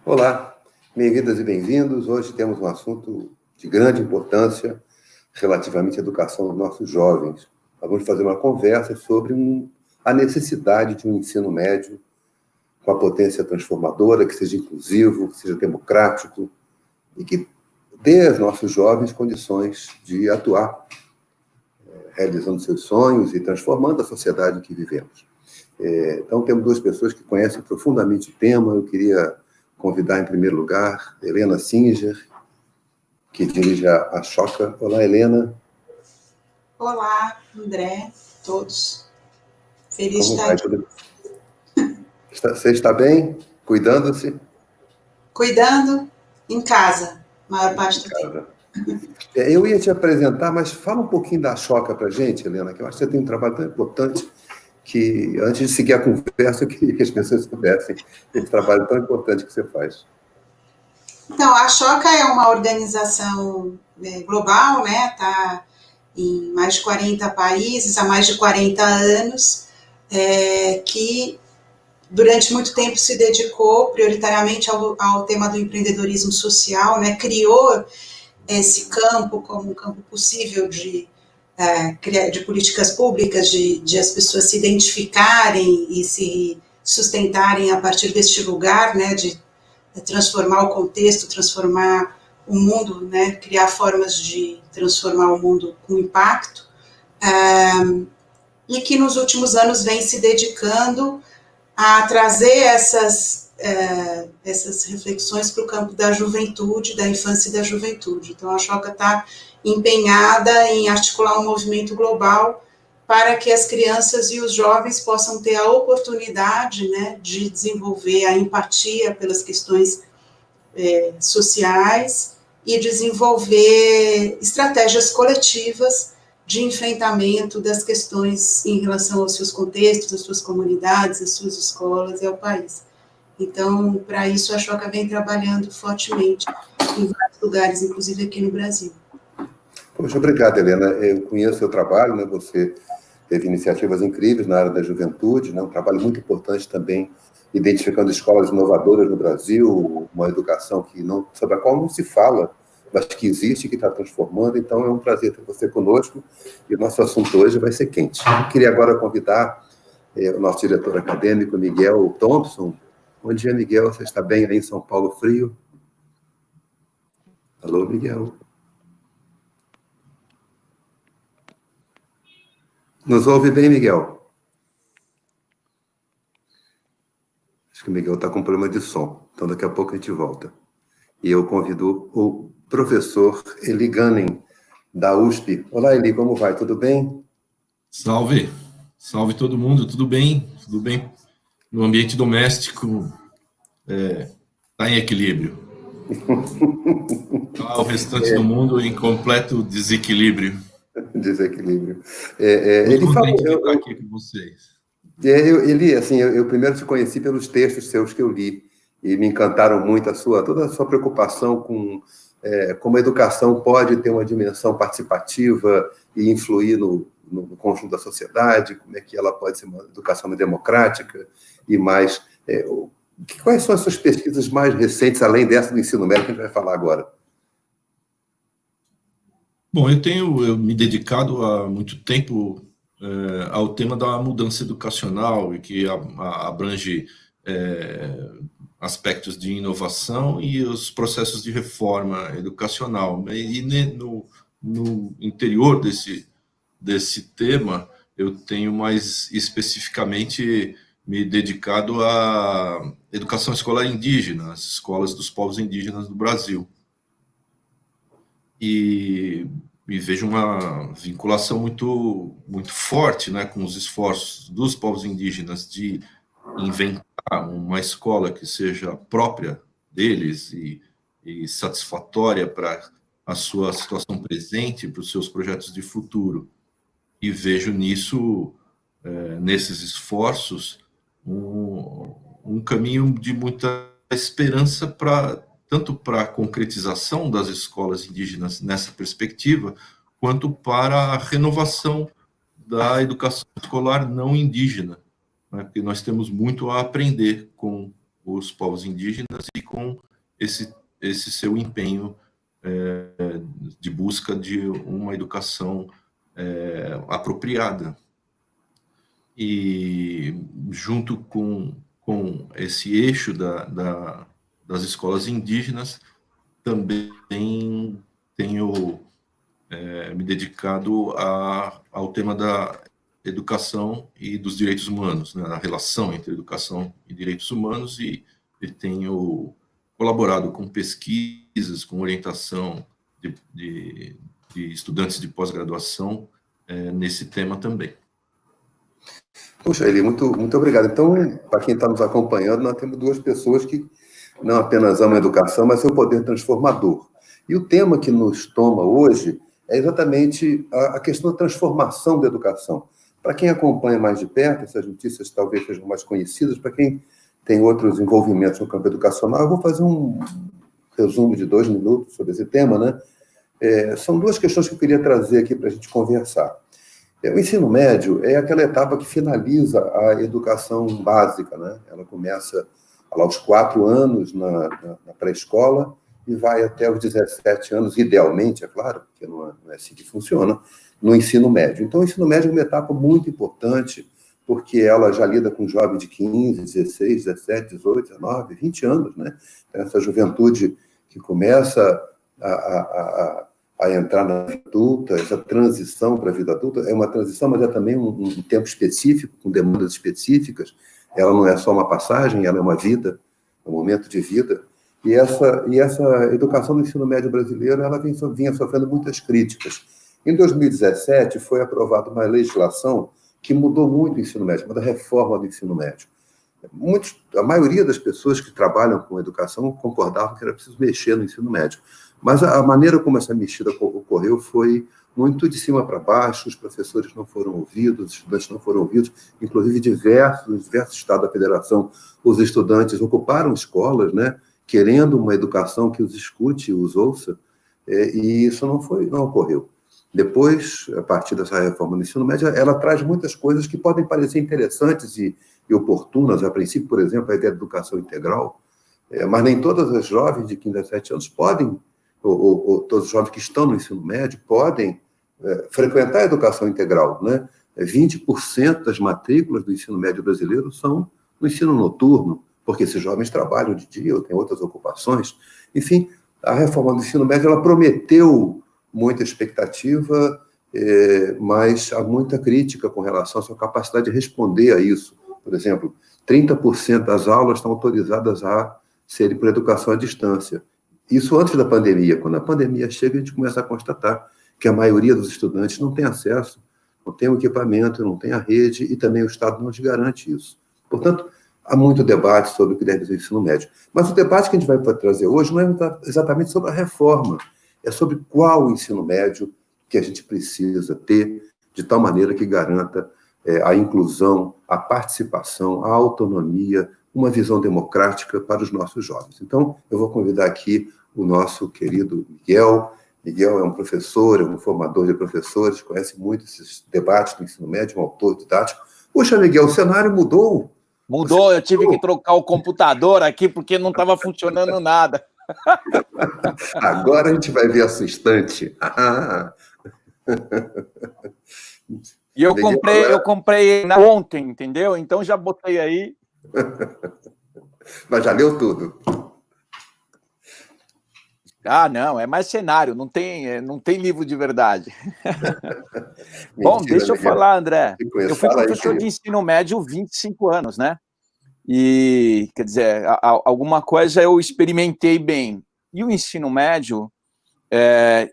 Olá, bem-vindas e bem-vindos. Hoje temos um assunto de grande importância relativamente à educação dos nossos jovens. Nós vamos fazer uma conversa sobre a necessidade de um ensino médio com a potência transformadora, que seja inclusivo, que seja democrático e que dê aos nossos jovens condições de atuar, realizando seus sonhos e transformando a sociedade em que vivemos. Então, temos duas pessoas que conhecem profundamente o tema. Eu queria convidar, em primeiro lugar, Helena Singer, que dirige a Choca. Olá, Helena. Olá, André, todos. Feliz de estar aqui. Você está bem? Cuidando-se? Cuidando em casa, a maior parte do tempo. Eu ia te apresentar, mas fala um pouquinho da Choca para a gente, Helena, que eu acho que você tem um trabalho tão importante que, antes de seguir a conversa, eu queria que as pessoas soubessem esse trabalho tão importante que você faz. Então, a Choca é uma organização global, né? Está em mais de 40 países, há mais de 40 anos, que durante muito tempo se dedicou prioritariamente ao tema do empreendedorismo social, né? Criou esse campo como um campo possível de políticas públicas, de as pessoas se identificarem e se sustentarem a partir deste lugar, né, de transformar o contexto, transformar o mundo, né, criar formas de transformar o mundo com impacto, e que nos últimos anos vem se dedicando a trazer essas reflexões para o campo da juventude, da infância e da juventude. Então, a Choca está empenhada em articular um movimento global para que as crianças e os jovens possam ter a oportunidade, né, de desenvolver a empatia pelas questões sociais e desenvolver estratégias coletivas de enfrentamento das questões em relação aos seus contextos, às suas comunidades, às suas escolas e ao país. Então, para isso, a Choca vem trabalhando fortemente em vários lugares, inclusive aqui no Brasil. Poxa, obrigado, Helena. Eu conheço o seu trabalho, né? Você teve iniciativas incríveis na área da juventude, né? Um trabalho muito importante também, identificando escolas inovadoras no Brasil, uma educação sobre a qual não se fala, mas que existe e que está transformando. Então, é um prazer ter você conosco, e o nosso assunto hoje vai ser quente. Eu queria agora convidar o nosso diretor acadêmico, Miguel Thompson. Bom dia, Miguel. Você está bem aí em São Paulo frio? Alô, Miguel. Nos ouve bem, Miguel? Acho que o Miguel está com problema de som, então daqui a pouco a gente volta. E eu convido o professor Eli Gunning, da USP. Olá, Eli, como vai? Tudo bem? Salve! Salve todo mundo, tudo bem? Tudo bem? No ambiente doméstico está em equilíbrio. O restante do mundo em completo desequilíbrio. Desequilíbrio. Ele falou de estar aqui com vocês. Eli, assim, eu primeiro te conheci pelos textos seus que eu li, e me encantaram muito toda a sua preocupação com como a educação pode ter uma dimensão participativa e influir no conjunto da sociedade, como é que ela pode ser uma educação democrática e mais... quais são as suas pesquisas mais recentes, além dessa do ensino médio que a gente vai falar agora? Bom, eu tenho me dedicado há muito tempo ao tema da mudança educacional, e que abrange aspectos de inovação e os processos de reforma educacional. E no interior desse tema, eu tenho mais especificamente me dedicado à educação escolar indígena, às escolas dos povos indígenas do Brasil. E vejo uma vinculação muito, muito forte, né, com os esforços dos povos indígenas de inventar uma escola que seja própria deles e satisfatória para a sua situação presente, para os seus projetos de futuro. E vejo nisso, nesses esforços, um caminho de muita esperança tanto para a concretização das escolas indígenas nessa perspectiva, quanto para a renovação da educação escolar não indígena, né, porque nós temos muito a aprender com os povos indígenas e com esse seu empenho de busca de uma educação apropriada. E junto com esse eixo das escolas indígenas, também tenho me dedicado ao tema da educação e dos direitos humanos, né, a relação entre educação e direitos humanos, e tenho colaborado com pesquisas, com orientação de estudantes de pós-graduação nesse tema também. Puxa, Eli, muito obrigado. Então, para quem está nos acompanhando, nós temos duas pessoas que não apenas amam a educação, mas seu poder transformador. E o tema que nos toma hoje é exatamente a questão da transformação da educação. Para quem acompanha mais de perto, essas notícias talvez sejam mais conhecidas, para quem tem outros envolvimentos no campo educacional, eu vou fazer um resumo de 2 minutos sobre esse tema, né? São duas questões que eu queria trazer aqui para a gente conversar. O ensino médio é aquela etapa que finaliza a educação básica, né? Ela começa lá aos 4 anos na pré-escola e vai até os 17 anos, idealmente, é claro, porque não é assim que funciona, no ensino médio. Então, o ensino médio é uma etapa muito importante, porque ela já lida com jovens de 15, 16, 17, 18, 19, 20 anos, né? Essa juventude que começa a entrar na vida adulta, essa transição para a vida adulta, é uma transição, mas é também um tempo específico, com demandas específicas. Ela não é só uma passagem, ela é uma vida, um momento de vida. E essa educação do ensino médio brasileiro, ela vinha sofrendo muitas críticas. Em 2017, foi aprovada uma legislação que mudou muito o ensino médio, uma reforma do ensino médio. A maioria das pessoas que trabalham com educação concordavam que era preciso mexer no ensino médio. Mas a maneira como essa mexida ocorreu foi muito de cima para baixo, os professores não foram ouvidos, os estudantes não foram ouvidos, inclusive diversos estados da federação, os estudantes ocuparam escolas, né, querendo uma educação que os escute, os ouça, e isso não ocorreu. Depois, a partir dessa reforma do ensino médio, ela traz muitas coisas que podem parecer interessantes e oportunas, a princípio, por exemplo, a ideia de educação integral, mas nem todas as jovens de 15 a 17 anos podem, ou todos os jovens que estão no ensino médio podem frequentar a educação integral, né? 20% das matrículas do ensino médio brasileiro são no ensino noturno, porque esses jovens trabalham de dia ou têm outras ocupações. Enfim, a reforma do ensino médio ela prometeu muita expectativa, mas há muita crítica com relação à sua capacidade de responder a isso. Por exemplo, 30% das aulas estão autorizadas a serem por educação à distância. Isso antes da pandemia. Quando a pandemia chega, a gente começa a constatar que a maioria dos estudantes não tem acesso, não tem o equipamento, não tem a rede, e também o Estado não lhes garante isso. Portanto, há muito debate sobre o que deve ser o ensino médio. Mas o debate que a gente vai trazer hoje não é exatamente sobre a reforma, é sobre qual o ensino médio que a gente precisa ter, de tal maneira que garanta a inclusão, a participação, a autonomia, uma visão democrática para os nossos jovens. Então, eu vou convidar aqui o nosso querido Miguel. Miguel é um professor, é um formador de professores, conhece muito esses debates do ensino médio, um autor didático. Poxa, Miguel, o cenário mudou. Mudou, eu tive que trocar o computador aqui porque não estava funcionando nada. Agora a gente vai ver a sua estante. E eu comprei ontem, entendeu? Então já botei aí. Mas já leu tudo? Ah, não, é mais cenário, não tem livro de verdade. Bom, deixa eu falar, André. Eu fui professor de ensino médio 25 anos, né? E, quer dizer, alguma coisa eu experimentei bem. E o ensino médio,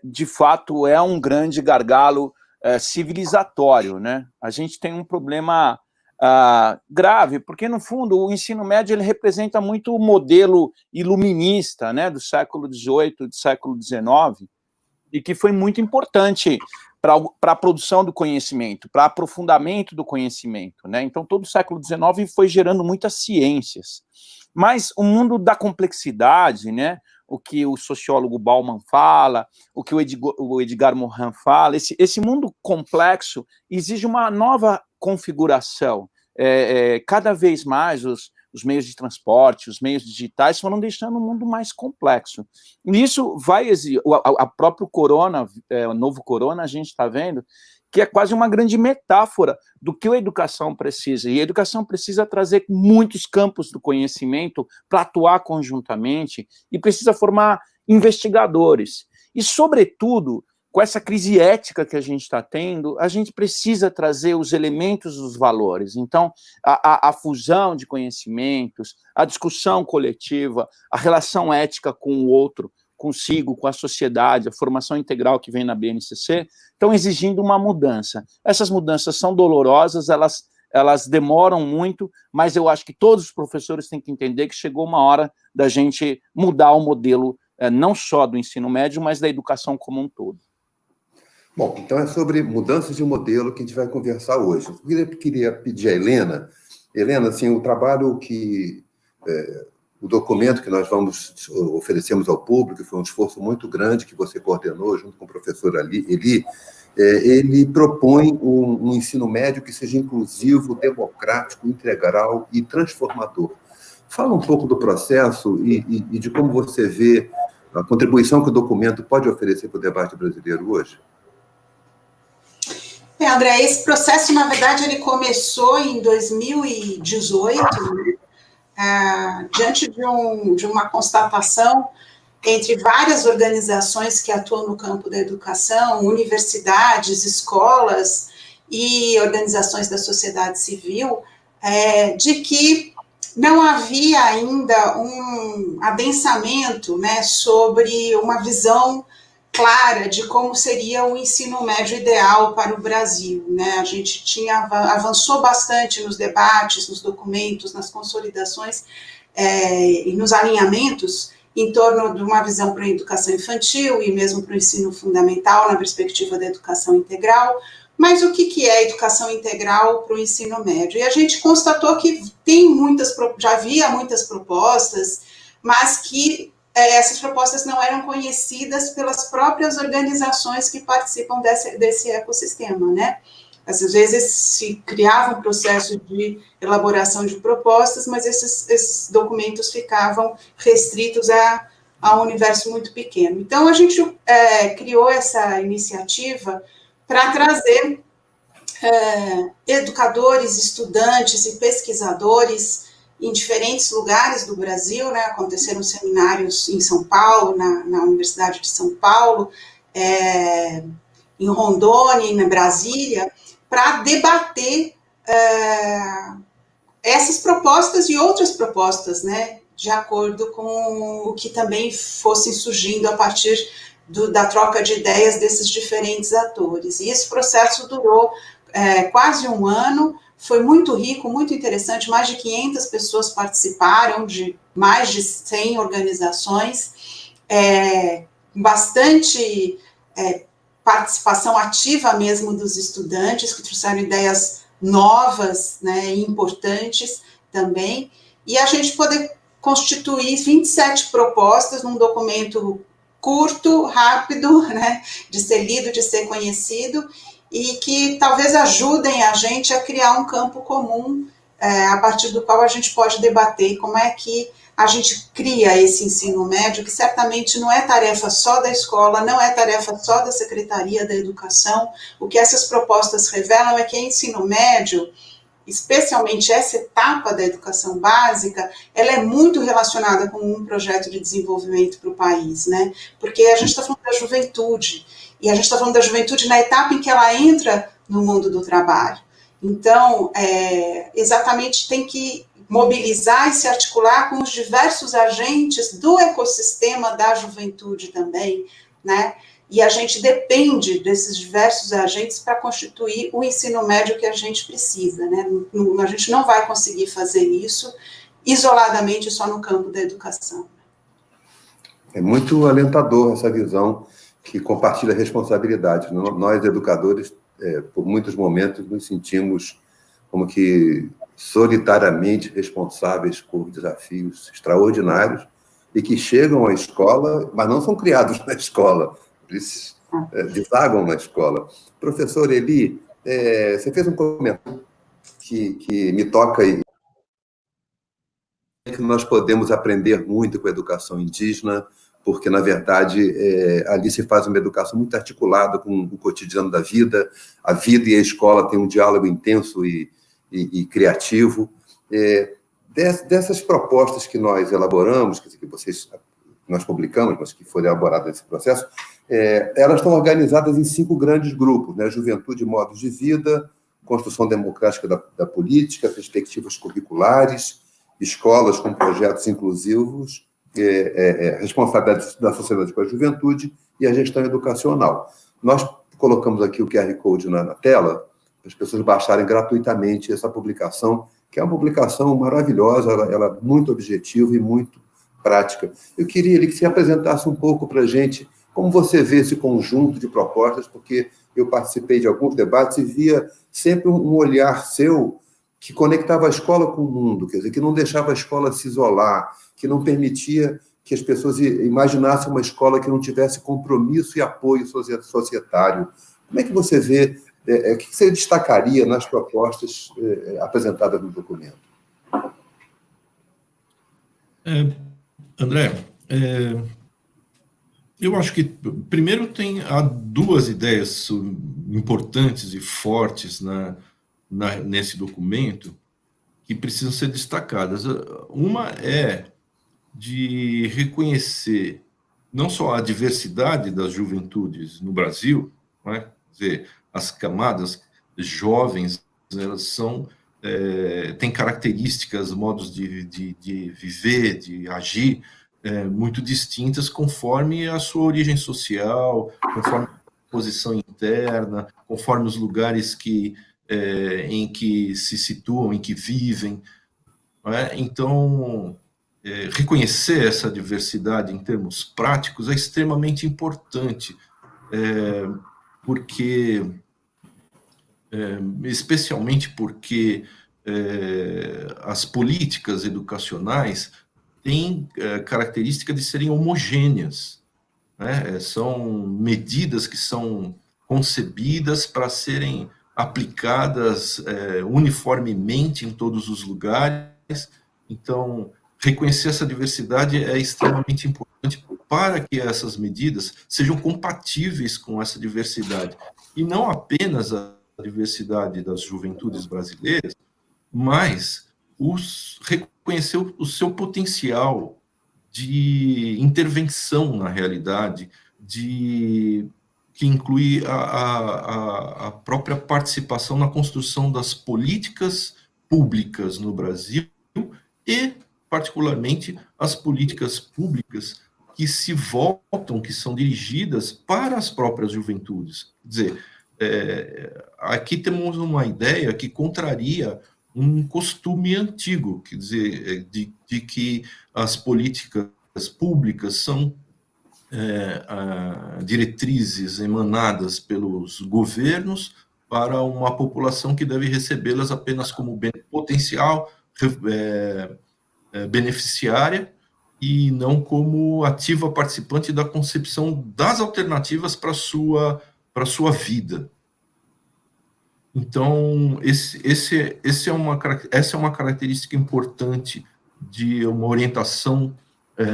de fato, é um grande gargalo civilizatório, né? A gente tem um problema grave, porque, no fundo, o ensino médio ele representa muito o modelo iluminista, né, do século XVIII, do século XIX, e que foi muito importante para a produção do conhecimento, para aprofundamento do conhecimento, né? Então, todo o século XIX foi gerando muitas ciências. Mas o mundo da complexidade, né, o que o sociólogo Bauman fala, o que o Edgar Morin fala, esse mundo complexo exige uma nova configuração cada vez mais os meios de transporte, os meios digitais foram deixando o mundo mais complexo. E isso vai exigir, a próprio corona, o novo corona, a gente está vendo que é quase uma grande metáfora do que a educação precisa. E a educação precisa trazer muitos campos do conhecimento para atuar conjuntamente e precisa formar investigadores. E, sobretudo, com essa crise ética que a gente está tendo, a gente precisa trazer os elementos dos valores. Então, a fusão de conhecimentos, a discussão coletiva, a relação ética com o outro, consigo, com a sociedade, a formação integral que vem na BNCC, estão exigindo uma mudança. Essas mudanças são dolorosas, elas demoram muito, mas eu acho que todos os professores têm que entender que chegou uma hora da gente mudar o modelo, não só do ensino médio, mas da educação como um todo. Bom, então é sobre mudanças de modelo que a gente vai conversar hoje. Eu queria pedir a Helena, assim, o trabalho que... o documento que nós oferecemos ao público, foi um esforço muito grande que você coordenou junto com o professor Eli, ele propõe um ensino médio que seja inclusivo, democrático, integral e transformador. Fala um pouco do processo e de como você vê a contribuição que o documento pode oferecer para o debate brasileiro hoje. André, esse processo, na verdade, ele começou em 2018, né? Diante de uma constatação entre várias organizações que atuam no campo da educação, universidades, escolas e organizações da sociedade civil, de que não havia ainda um adensamento, né, sobre uma visão clara de como seria o ensino médio ideal para o Brasil, né? A gente avançou bastante nos debates, nos documentos, nas consolidações e nos alinhamentos em torno de uma visão para a educação infantil e mesmo para o ensino fundamental na perspectiva da educação integral. Mas o que é educação integral para o ensino médio? E a gente constatou que já havia muitas propostas, mas que essas propostas não eram conhecidas pelas próprias organizações que participam desse ecossistema, né? Às vezes se criava um processo de elaboração de propostas, mas esses documentos ficavam restritos a um universo muito pequeno. Então, a gente criou essa iniciativa para trazer educadores, estudantes e pesquisadores em diferentes lugares do Brasil, né? Aconteceram seminários em São Paulo, na Universidade de São Paulo, em Rondônia, em Brasília, para debater essas propostas e outras propostas, né? De acordo com o que também fossem surgindo a partir da troca de ideias desses diferentes atores. E esse processo durou quase um ano, foi muito rico, muito interessante, mais de 500 pessoas participaram, de mais de 100 organizações, bastante participação ativa mesmo dos estudantes, que trouxeram ideias novas, né, e importantes também, e a gente poder constituir 27 propostas num documento curto, rápido, né, de ser lido, de ser conhecido, e que talvez ajudem a gente a criar um campo comum a partir do qual a gente pode debater como é que a gente cria esse ensino médio, que certamente não é tarefa só da escola, não é tarefa só da Secretaria da Educação. O que essas propostas revelam é que ensino médio, especialmente essa etapa da educação básica, ela é muito relacionada com um projeto de desenvolvimento para o país, né? Porque a gente está falando da juventude, e a gente está falando da juventude na etapa em que ela entra no mundo do trabalho. Então, exatamente tem que mobilizar e se articular com os diversos agentes do ecossistema da juventude também, né? E a gente depende desses diversos agentes para constituir o ensino médio que a gente precisa, né? A gente não vai conseguir fazer isso isoladamente só no campo da educação. É muito alentador essa visão que compartilha a responsabilidade. Nós, educadores, por muitos momentos, nos sentimos como que solitariamente responsáveis por desafios extraordinários e que chegam à escola, mas não são criados na escola, eles desagam na escola. Professor Eli, você fez um comentário que me toca e que nós podemos aprender muito com a educação indígena, porque, na verdade, ali se faz uma educação muito articulada com o cotidiano da vida. A vida e a escola têm um diálogo intenso e criativo. Dessas propostas que nós elaboramos, que nós publicamos, mas que foram elaboradas nesse processo, elas estão organizadas em 5 grandes grupos, né? Juventude e modos de vida, construção democrática da política, perspectivas curriculares, escolas com projetos inclusivos, responsabilidade da sociedade com a juventude e a gestão educacional. Nós colocamos aqui o QR Code na tela, para as pessoas baixarem gratuitamente essa publicação, que é uma publicação maravilhosa, ela é muito objetiva e muito prática. Eu queria que você apresentasse um pouco para a gente como você vê esse conjunto de propostas, porque eu participei de alguns debates e via sempre um olhar seu que conectava a escola com o mundo, quer dizer, que não deixava a escola se isolar, que não permitia que as pessoas imaginassem uma escola que não tivesse compromisso e apoio societário. Como é que você vê, o que você destacaria nas propostas apresentadas no documento? André, eu acho que, primeiro, há 2 ideias importantes e fortes nesse documento que precisam ser destacadas. Uma é de reconhecer não só a diversidade das juventudes no Brasil, né? Quer dizer, as camadas jovens, elas têm características, modos de viver, de agir, muito distintas conforme a sua origem social, conforme a posição interna, conforme os lugares em que se situam, em que vivem. Então, reconhecer essa diversidade em termos práticos é extremamente importante, especialmente porque as políticas educacionais têm característica de serem homogêneas, né? São medidas que são concebidas para serem aplicadas uniformemente em todos os lugares. Então, reconhecer essa diversidade é extremamente importante para que essas medidas sejam compatíveis com essa diversidade. E não apenas a diversidade das juventudes brasileiras, mas reconhecer o seu potencial de intervenção na realidade, que inclui a própria participação na construção das políticas públicas no Brasil e, particularmente, as políticas públicas que se voltam, que são dirigidas para as próprias juventudes. Quer dizer, aqui temos uma ideia que contraria um costume antigo, quer dizer, de que as políticas públicas são diretrizes emanadas pelos governos para uma população que deve recebê-las apenas como potencial beneficiária e não como ativa participante da concepção das alternativas para a sua vida. Então, essa é uma característica importante de uma orientação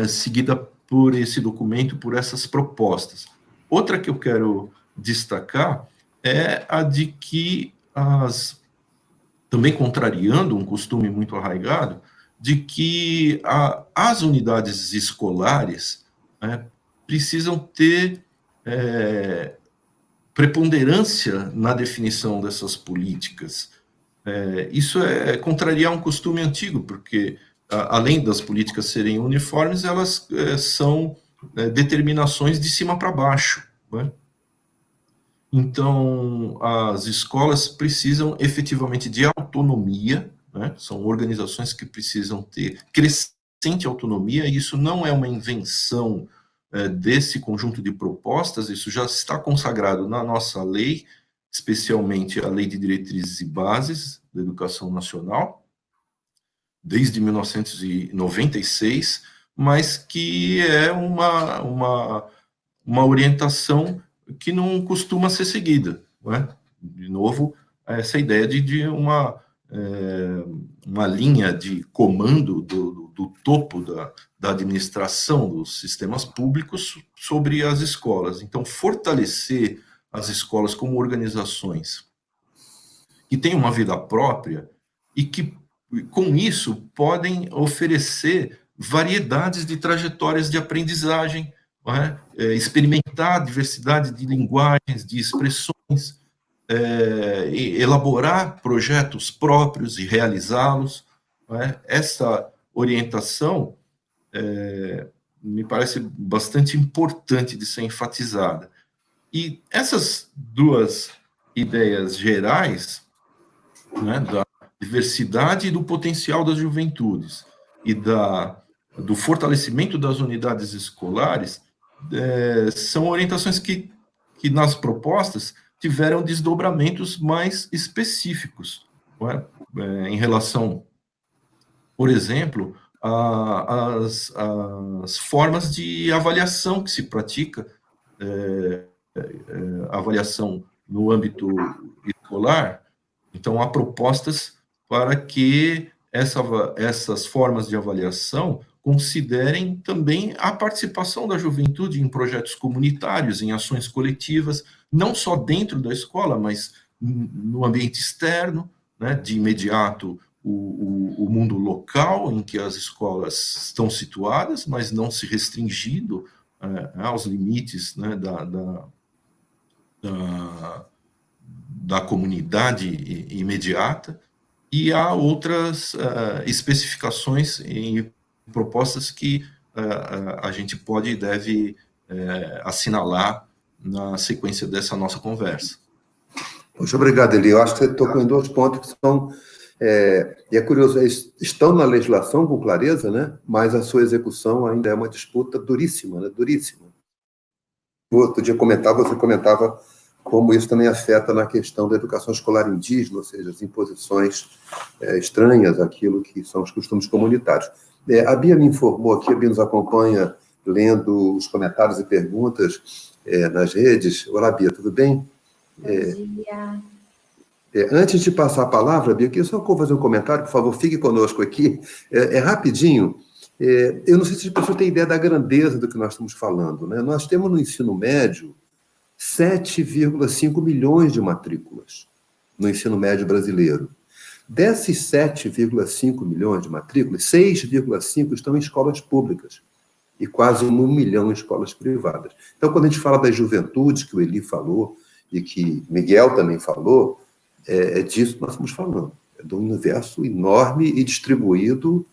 seguida por esse documento, por essas propostas. Outra que eu quero destacar é a de que, também contrariando um costume muito arraigado, de que as unidades escolares precisam ter preponderância na definição dessas políticas. Isso é contrariar um costume antigo, porque, além das políticas serem uniformes, elas são determinações de cima para baixo, né? Então, as escolas precisam efetivamente de autonomia, né? São organizações que precisam ter crescente autonomia, e isso não é uma invenção desse conjunto de propostas, isso já está consagrado na nossa lei, especialmente a Lei de Diretrizes e Bases da Educação Nacional, desde 1996, mas que é uma orientação que não costuma ser seguida, não é? De novo, essa ideia de uma uma linha de comando do topo da administração dos sistemas públicos sobre as escolas. Então, fortalecer as escolas como organizações que têm uma vida própria e que, com isso, podem oferecer variedades de trajetórias de aprendizagem, experimentar diversidade de linguagens, de expressões, elaborar projetos próprios e realizá-los. Essa orientação me parece bastante importante de ser enfatizada. E essas duas ideias gerais, da diversidade e do potencial das juventudes e do fortalecimento das unidades escolares, são orientações que nas propostas tiveram desdobramentos mais específicos, em relação, por exemplo, às formas de avaliação que se pratica, avaliação no âmbito escolar. Então, há propostas para que essas formas de avaliação considerem também a participação da juventude em projetos comunitários, em ações coletivas, não só dentro da escola, mas no ambiente externo, de imediato o mundo local em que as escolas estão situadas, mas não se restringindo aos limites da comunidade imediata, e há outras especificações e propostas que a gente pode e deve assinalar na sequência dessa nossa conversa. Poxa, obrigado, Eli. Eu acho que você tocou em dois pontos que são... e é curioso, estão na legislação com clareza, né? Mas a sua execução ainda é uma disputa duríssima, né? Duríssima. Outro dia você comentava como isso também afeta na questão da educação escolar indígena, ou seja, as imposições estranhas àquilo que são os costumes comunitários. A Bia me informou aqui, a Bia nos acompanha lendo os comentários e perguntas nas redes. Olá, Bia, tudo bem? Bom dia. Antes de passar a palavra, Bia, eu queria só fazer um comentário, por favor, fique conosco aqui. Rapidinho. Eu não sei se a pessoa tem ideia da grandeza do que nós estamos falando, né? Nós temos no ensino médio 7,5 milhões de matrículas no ensino médio brasileiro. Desses 7,5 milhões de matrículas, 6,5 estão em escolas públicas e quase 1 milhão em escolas privadas. Então, quando a gente fala das juventudes, que o Eli falou e que Miguel também falou, é disso que nós estamos falando. É de um universo enorme e distribuído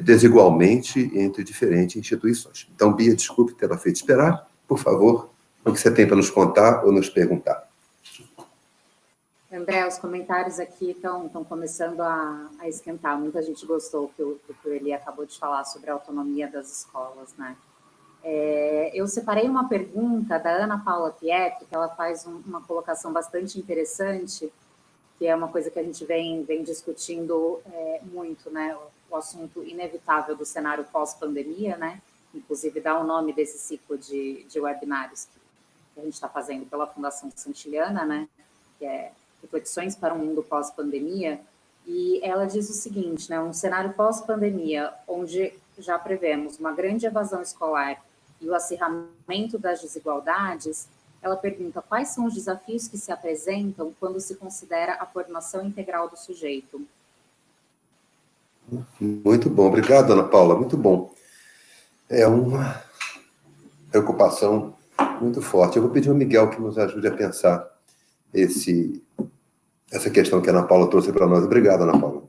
desigualmente entre diferentes instituições. Então, Bia, desculpe tê-la feito esperar. Por favor, o que você tem para nos contar ou nos perguntar? André, os comentários aqui estão começando a esquentar. Muita gente gostou do que o Eli acabou de falar sobre a autonomia das escolas, né? Eu separei uma pergunta da Ana Paula Pietri, que ela faz uma colocação bastante interessante, que é uma coisa que a gente vem discutindo muito, né? O assunto inevitável do cenário pós-pandemia, né? Inclusive dá o nome desse ciclo de webinários que a gente está fazendo pela Fundação Santiliana, né? Que é Reflexões para um Mundo Pós-Pandemia. E ela diz o seguinte, né? Um cenário pós-pandemia, onde já prevemos uma grande evasão escolar e o acirramento das desigualdades, ela pergunta quais são os desafios que se apresentam quando se considera a formação integral do sujeito. Muito bom, obrigado, Ana Paula, muito bom. É uma preocupação muito forte. Eu vou pedir ao Miguel que nos ajude a pensar essa questão que a Ana Paula trouxe para nós. Obrigado, Ana Paula.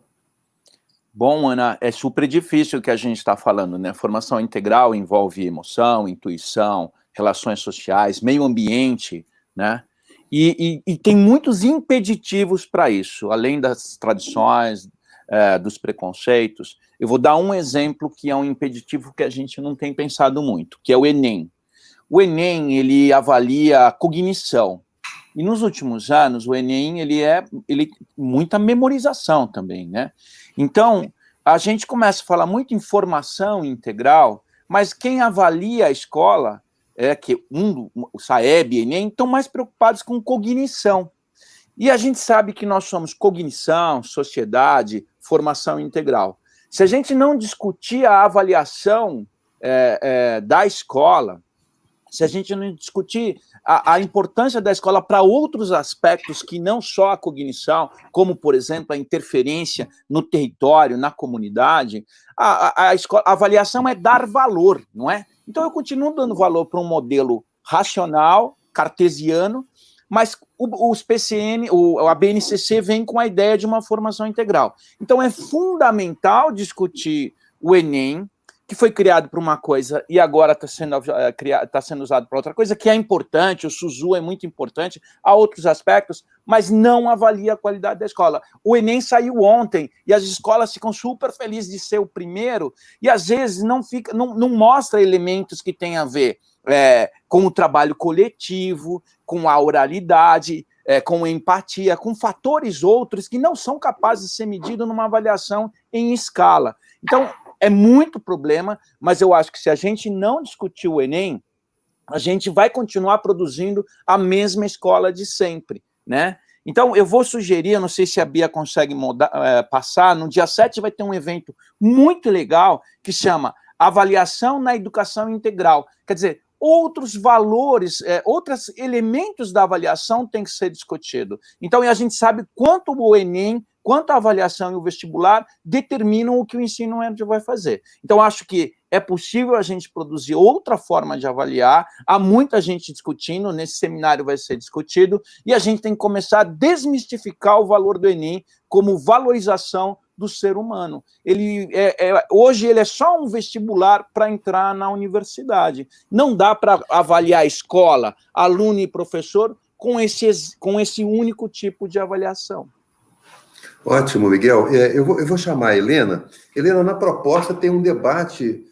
Bom, Ana, é super difícil o que a gente está falando, né? Formação integral envolve emoção, intuição, relações sociais, meio ambiente, né? E tem muitos impeditivos para isso, além das tradições, dos preconceitos. Eu vou dar um exemplo que é um impeditivo que a gente não tem pensado muito, que é o Enem. O Enem, ele avalia a cognição. E nos últimos anos, o Enem, ele muita memorização também, né? Então, a gente começa a falar muito em formação integral, mas quem avalia a escola, que o SAEB e Enem, estão mais preocupados com cognição. E a gente sabe que nós somos cognição, sociedade, formação integral. Se a gente não discutir a avaliação da escola, se a gente não discutir a importância da escola para outros aspectos que não só a cognição, como, por exemplo, a interferência no território, na comunidade, a avaliação é dar valor, não é? Então, eu continuo dando valor para um modelo racional, cartesiano, mas os PCN, a BNCC vem com a ideia de uma formação integral. Então, é fundamental discutir o Enem, que foi criado para uma coisa e agora está sendo usado para outra coisa, que é importante, o SUSU é muito importante, há outros aspectos, mas não avalia a qualidade da escola. O Enem saiu ontem e as escolas ficam super felizes de ser o primeiro e, às vezes, não mostra elementos que têm a ver com o trabalho coletivo, com a oralidade, com empatia, com fatores outros que não são capazes de ser medidos numa avaliação em escala. Então, é muito problema, mas eu acho que se a gente não discutir o Enem, a gente vai continuar produzindo a mesma escola de sempre, né? Então, eu vou sugerir, eu não sei se a Bia consegue passar, no dia 7 vai ter um evento muito legal que chama Avaliação na Educação Integral. Quer dizer, outros valores, outros elementos da avaliação têm que ser discutidos. Então, a gente sabe quanto o Enem, quanto a avaliação e o vestibular determinam o que o ensino médio vai fazer. Então, acho que é possível a gente produzir outra forma de avaliar, há muita gente discutindo, nesse seminário vai ser discutido, e a gente tem que começar a desmistificar o valor do Enem como valorização do ser humano. Hoje ele é só um vestibular para entrar na universidade. Não dá para avaliar a escola, aluno e professor com esse único tipo de avaliação. Ótimo, Miguel. Eu vou chamar a Helena. Helena, na proposta tem um debate,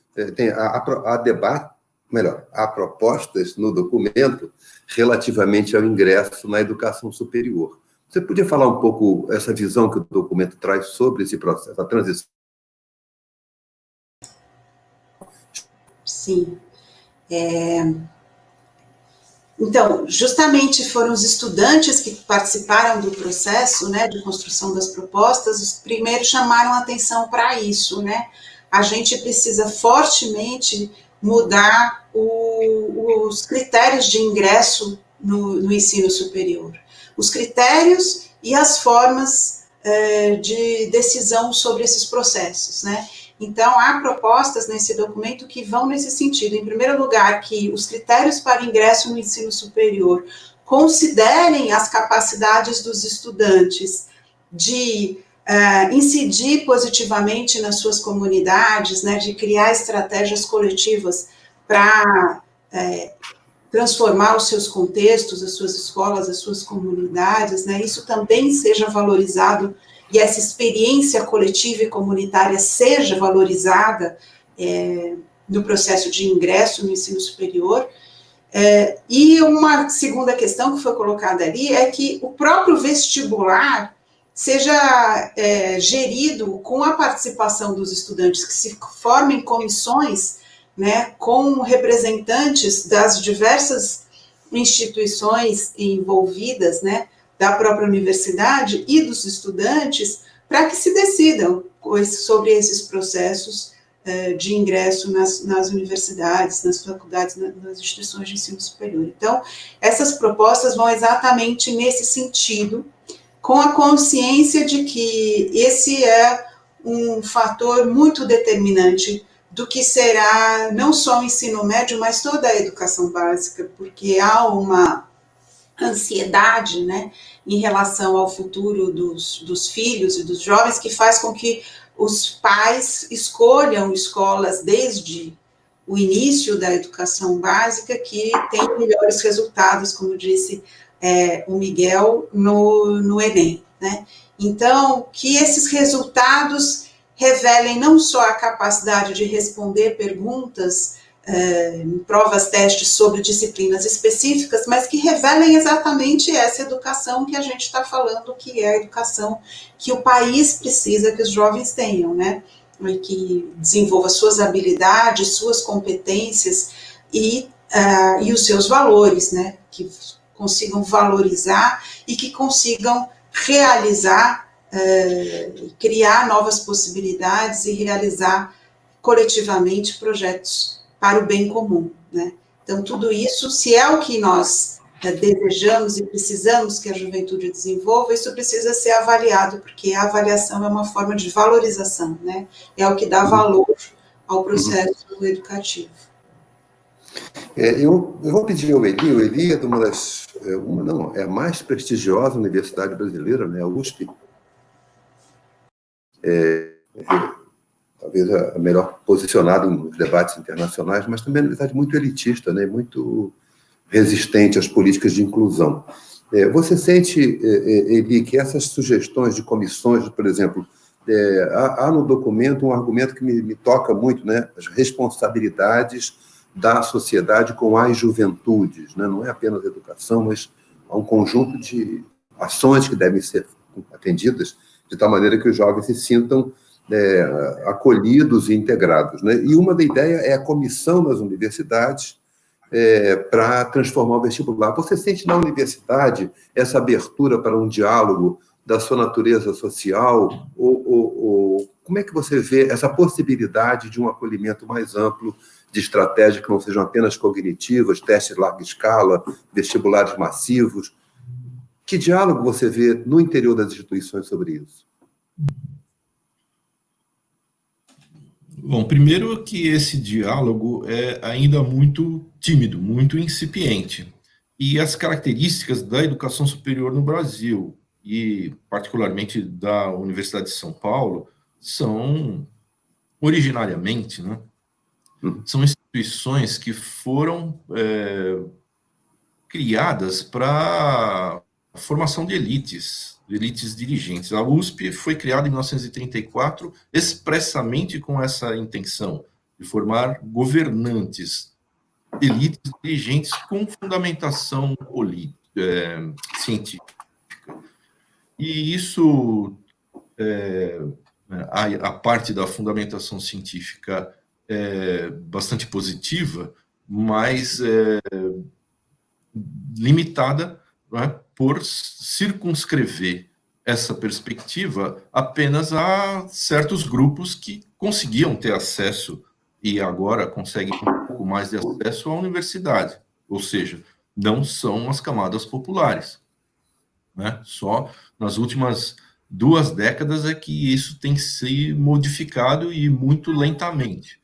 há propostas no documento relativamente ao ingresso na educação superior. Você podia falar um pouco essa visão que o documento traz sobre esse processo, a transição? Sim. Então, justamente foram os estudantes que participaram do processo, né, de construção das propostas, os primeiros chamaram a atenção para isso, né? A gente precisa fortemente mudar os critérios de ingresso no ensino superior. Os critérios e as formas de decisão sobre esses processos, né? Então, há propostas nesse documento que vão nesse sentido. Em primeiro lugar, que os critérios para ingresso no ensino superior considerem as capacidades dos estudantes de incidir positivamente nas suas comunidades, né, de criar estratégias coletivas para transformar os seus contextos, as suas escolas, as suas comunidades, né, isso também seja valorizado e essa experiência coletiva e comunitária seja valorizada no processo de ingresso no ensino superior. E uma segunda questão que foi colocada ali é que o próprio vestibular seja gerido com a participação dos estudantes, que se formem comissões, né, com representantes das diversas instituições envolvidas, né, da própria universidade e dos estudantes, para que se decidam sobre esses processos de ingresso nas universidades, nas faculdades, nas instituições de ensino superior. Então, essas propostas vão exatamente nesse sentido, com a consciência de que esse é um fator muito determinante do que será não só o ensino médio, mas toda a educação básica, porque há uma ansiedade, né, em relação ao futuro dos filhos e dos jovens, que faz com que os pais escolham escolas desde o início da educação básica que tem melhores resultados, como disse o Miguel, no Enem, né? Então, que esses resultados revelem não só a capacidade de responder perguntas em provas, testes sobre disciplinas específicas, mas que revelem exatamente essa educação que a gente está falando, que é a educação que o país precisa que os jovens tenham, né? Que desenvolva suas habilidades, suas competências e os seus valores, né? Que consigam valorizar e que consigam realizar, criar novas possibilidades e realizar coletivamente projetos para o bem comum, né? Então, tudo isso, se é o que nós desejamos e precisamos que a juventude desenvolva, isso precisa ser avaliado, porque a avaliação é uma forma de valorização, né? É o que dá valor ao processo educativo. Eu vou pedir ao Eli. O Eli é de é a mais prestigiosa universidade brasileira, né? A USP. Talvez a melhor posicionada nos debates internacionais, mas também é uma universidade muito elitista, né? Muito resistente às políticas de inclusão. Você sente, Eli, que essas sugestões de comissões, por exemplo, há no documento um argumento que me toca muito, né? As responsabilidades da sociedade com as juventudes, né? Não é apenas educação, mas há um conjunto de ações que devem ser atendidas de tal maneira que os jovens se sintam acolhidos e integrados, né? E uma da ideias é a comissão das universidades para transformar o vestibular. Você sente na universidade essa abertura para um diálogo da sua natureza social? Ou como é que você vê essa possibilidade de um acolhimento mais amplo de estratégias que não sejam apenas cognitivas, testes de larga escala, vestibulares massivos? Que diálogo você vê no interior das instituições sobre isso? Bom, primeiro que esse diálogo é ainda muito tímido, muito incipiente. E as características da educação superior no Brasil, e particularmente da Universidade de São Paulo, são, originariamente, né, são instituições que foram criadas para a formação de elites dirigentes. A USP foi criada em 1934 expressamente com essa intenção, de formar governantes, elites dirigentes com fundamentação científica. E isso, a parte da fundamentação científica é bastante positiva, mas limitada, né, por circunscrever essa perspectiva apenas a certos grupos que conseguiam ter acesso e agora conseguem um pouco mais de acesso à universidade, ou seja, não são as camadas populares, né? Só nas últimas 2 décadas é que isso tem se modificado e muito lentamente.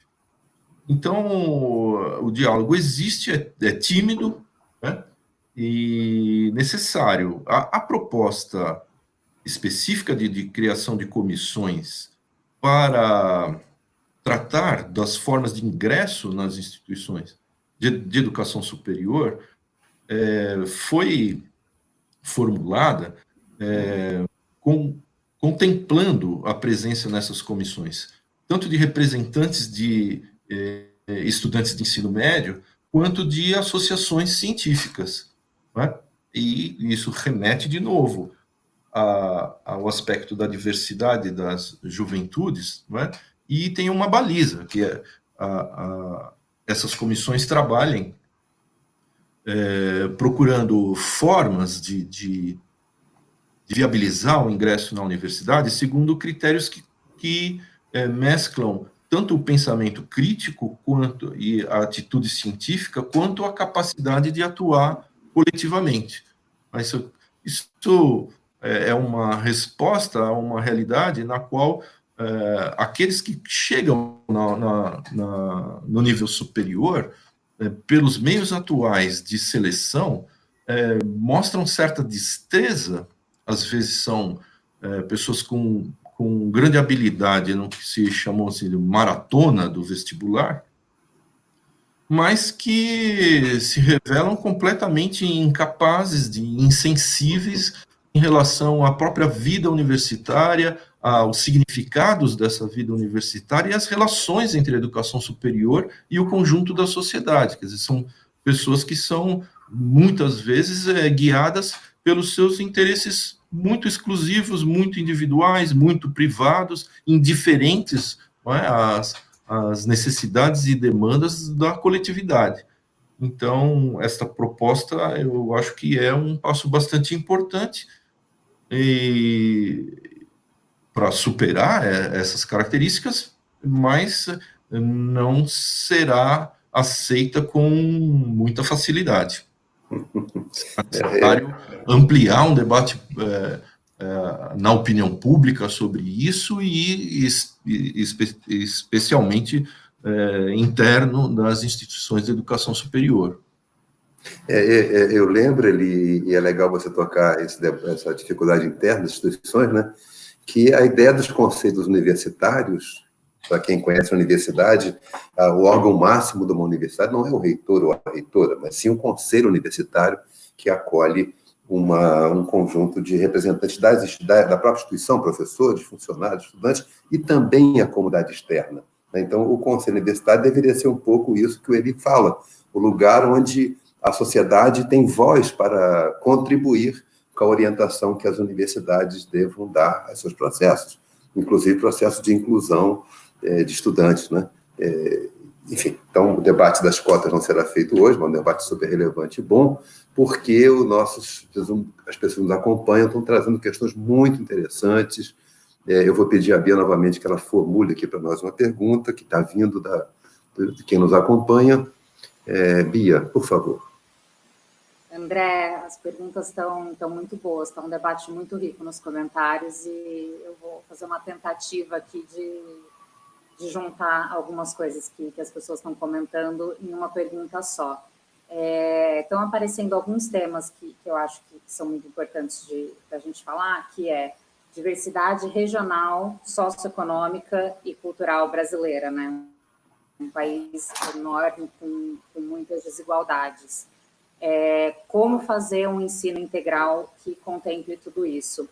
Então, o diálogo existe, é tímido, né? E necessário. A proposta específica de criação de comissões para tratar das formas de ingresso nas instituições de educação superior foi formulada contemplando a presença nessas comissões, tanto de representantes de estudantes de ensino médio, quanto de associações científicas, né? E isso remete, de novo, ao aspecto da diversidade das juventudes, né? E tem uma baliza, que é essas comissões trabalhem procurando formas de viabilizar o ingresso na universidade segundo critérios que mesclam tanto o pensamento crítico e a atitude científica, quanto a capacidade de atuar coletivamente. Mas isso é uma resposta a uma realidade na qual aqueles que chegam no nível superior, pelos meios atuais de seleção, mostram certa destreza, às vezes são pessoas com grande habilidade no que se chamou assim, de maratona do vestibular, mas que se revelam completamente incapazes, insensíveis em relação à própria vida universitária, aos significados dessa vida universitária e às relações entre a educação superior e o conjunto da sociedade. Quer dizer, são pessoas que são, muitas vezes, guiadas pelos seus interesses muito exclusivos, muito individuais, muito privados, indiferentes, não é, às necessidades e demandas da coletividade. Então, esta proposta, eu acho que é um passo bastante importante para superar essas características, mas não será aceita com muita facilidade. É necessário ampliar um debate na opinião pública sobre isso e especialmente interno das instituições de educação superior. Eu lembro, e é legal você tocar essa dificuldade interna das instituições, né, que a ideia dos conselhos universitários, para quem conhece a universidade, o órgão máximo de uma universidade não é o reitor ou a reitora, mas sim um conselho universitário que acolhe um conjunto de representantes da própria instituição, professores, funcionários, estudantes, e também a comunidade externa. Então, o conselho universitário deveria ser um pouco isso que o Eli fala, o lugar onde a sociedade tem voz para contribuir com a orientação que as universidades devam dar a seus processos, inclusive processos de inclusão de estudantes, né? Enfim, então o debate das cotas não será feito hoje, mas é um debate super relevante e bom, porque as pessoas que nos acompanham estão trazendo questões muito interessantes. Eu vou pedir à Bia novamente que ela formule aqui para nós uma pergunta que está vindo de quem nos acompanha. Bia, por favor. André, as perguntas estão muito boas, está um debate muito rico nos comentários e eu vou fazer uma tentativa aqui de juntar algumas coisas que as pessoas estão comentando em uma pergunta só. Estão aparecendo alguns temas que eu acho que são muito importantes para a gente falar, que é diversidade regional, socioeconômica e cultural brasileira, né? Um país enorme com muitas desigualdades. Como fazer um ensino integral que contemple tudo isso.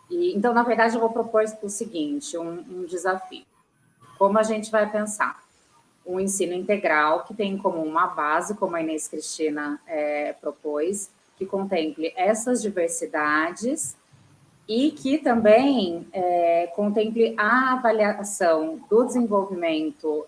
Então, na verdade, eu vou propor o seguinte, um desafio. Como a gente vai pensar? Um ensino integral que tem em comum uma base, como a Inês Cristina propôs, que contemple essas diversidades e que também contemple a avaliação do desenvolvimento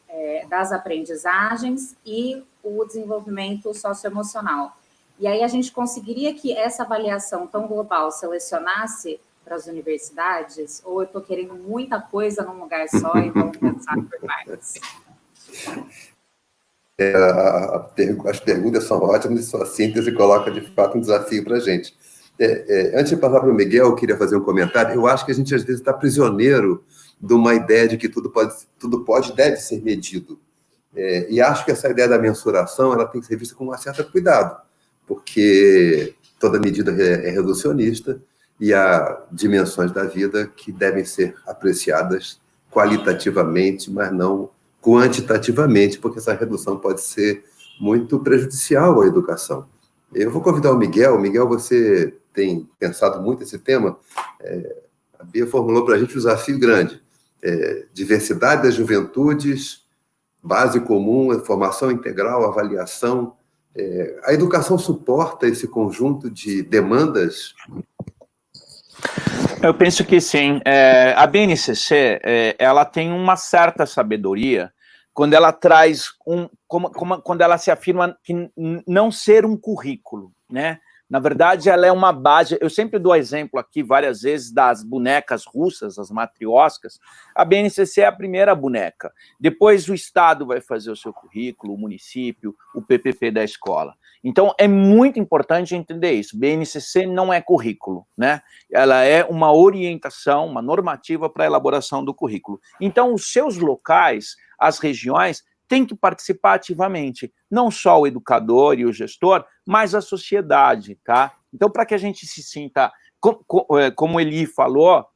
das aprendizagens e o desenvolvimento socioemocional. E aí a gente conseguiria que essa avaliação tão global selecionasse para as universidades, ou eu estou querendo muita coisa num lugar só e vamos pensar por partes? As perguntas são ótimas e sua síntese coloca, de fato, um desafio para a gente. Antes de passar para o Miguel, eu queria fazer um comentário. Eu acho que a gente, às vezes, está prisioneiro de uma ideia de que tudo pode e deve ser medido. E acho que essa ideia da mensuração ela tem que ser vista com um certo cuidado, porque toda medida é reducionista e há dimensões da vida que devem ser apreciadas qualitativamente, mas não quantitativamente, porque essa redução pode ser muito prejudicial à educação. Eu vou convidar o Miguel. Miguel, você tem pensado muito esse tema. A Bia formulou para a gente um desafio grande. Diversidade das juventudes, base comum, formação integral, avaliação. A educação suporta esse conjunto de demandas? Eu penso que sim. A BNCC, ela tem uma certa sabedoria quando ela traz quando ela se afirma que não ser um currículo, né? Na verdade, ela é uma base. Eu sempre dou exemplo aqui várias vezes das bonecas russas, as matrioscas. A BNCC é a primeira boneca. Depois o Estado vai fazer o seu currículo, o município, o PPP da escola. Então, é muito importante entender isso. BNCC não é currículo, né? Ela é uma orientação, uma normativa para a elaboração do currículo. Então, os seus locais, as regiões, têm que participar ativamente, não só o educador e o gestor, mas a sociedade, tá? Então, para que a gente se sinta, como Eli falou,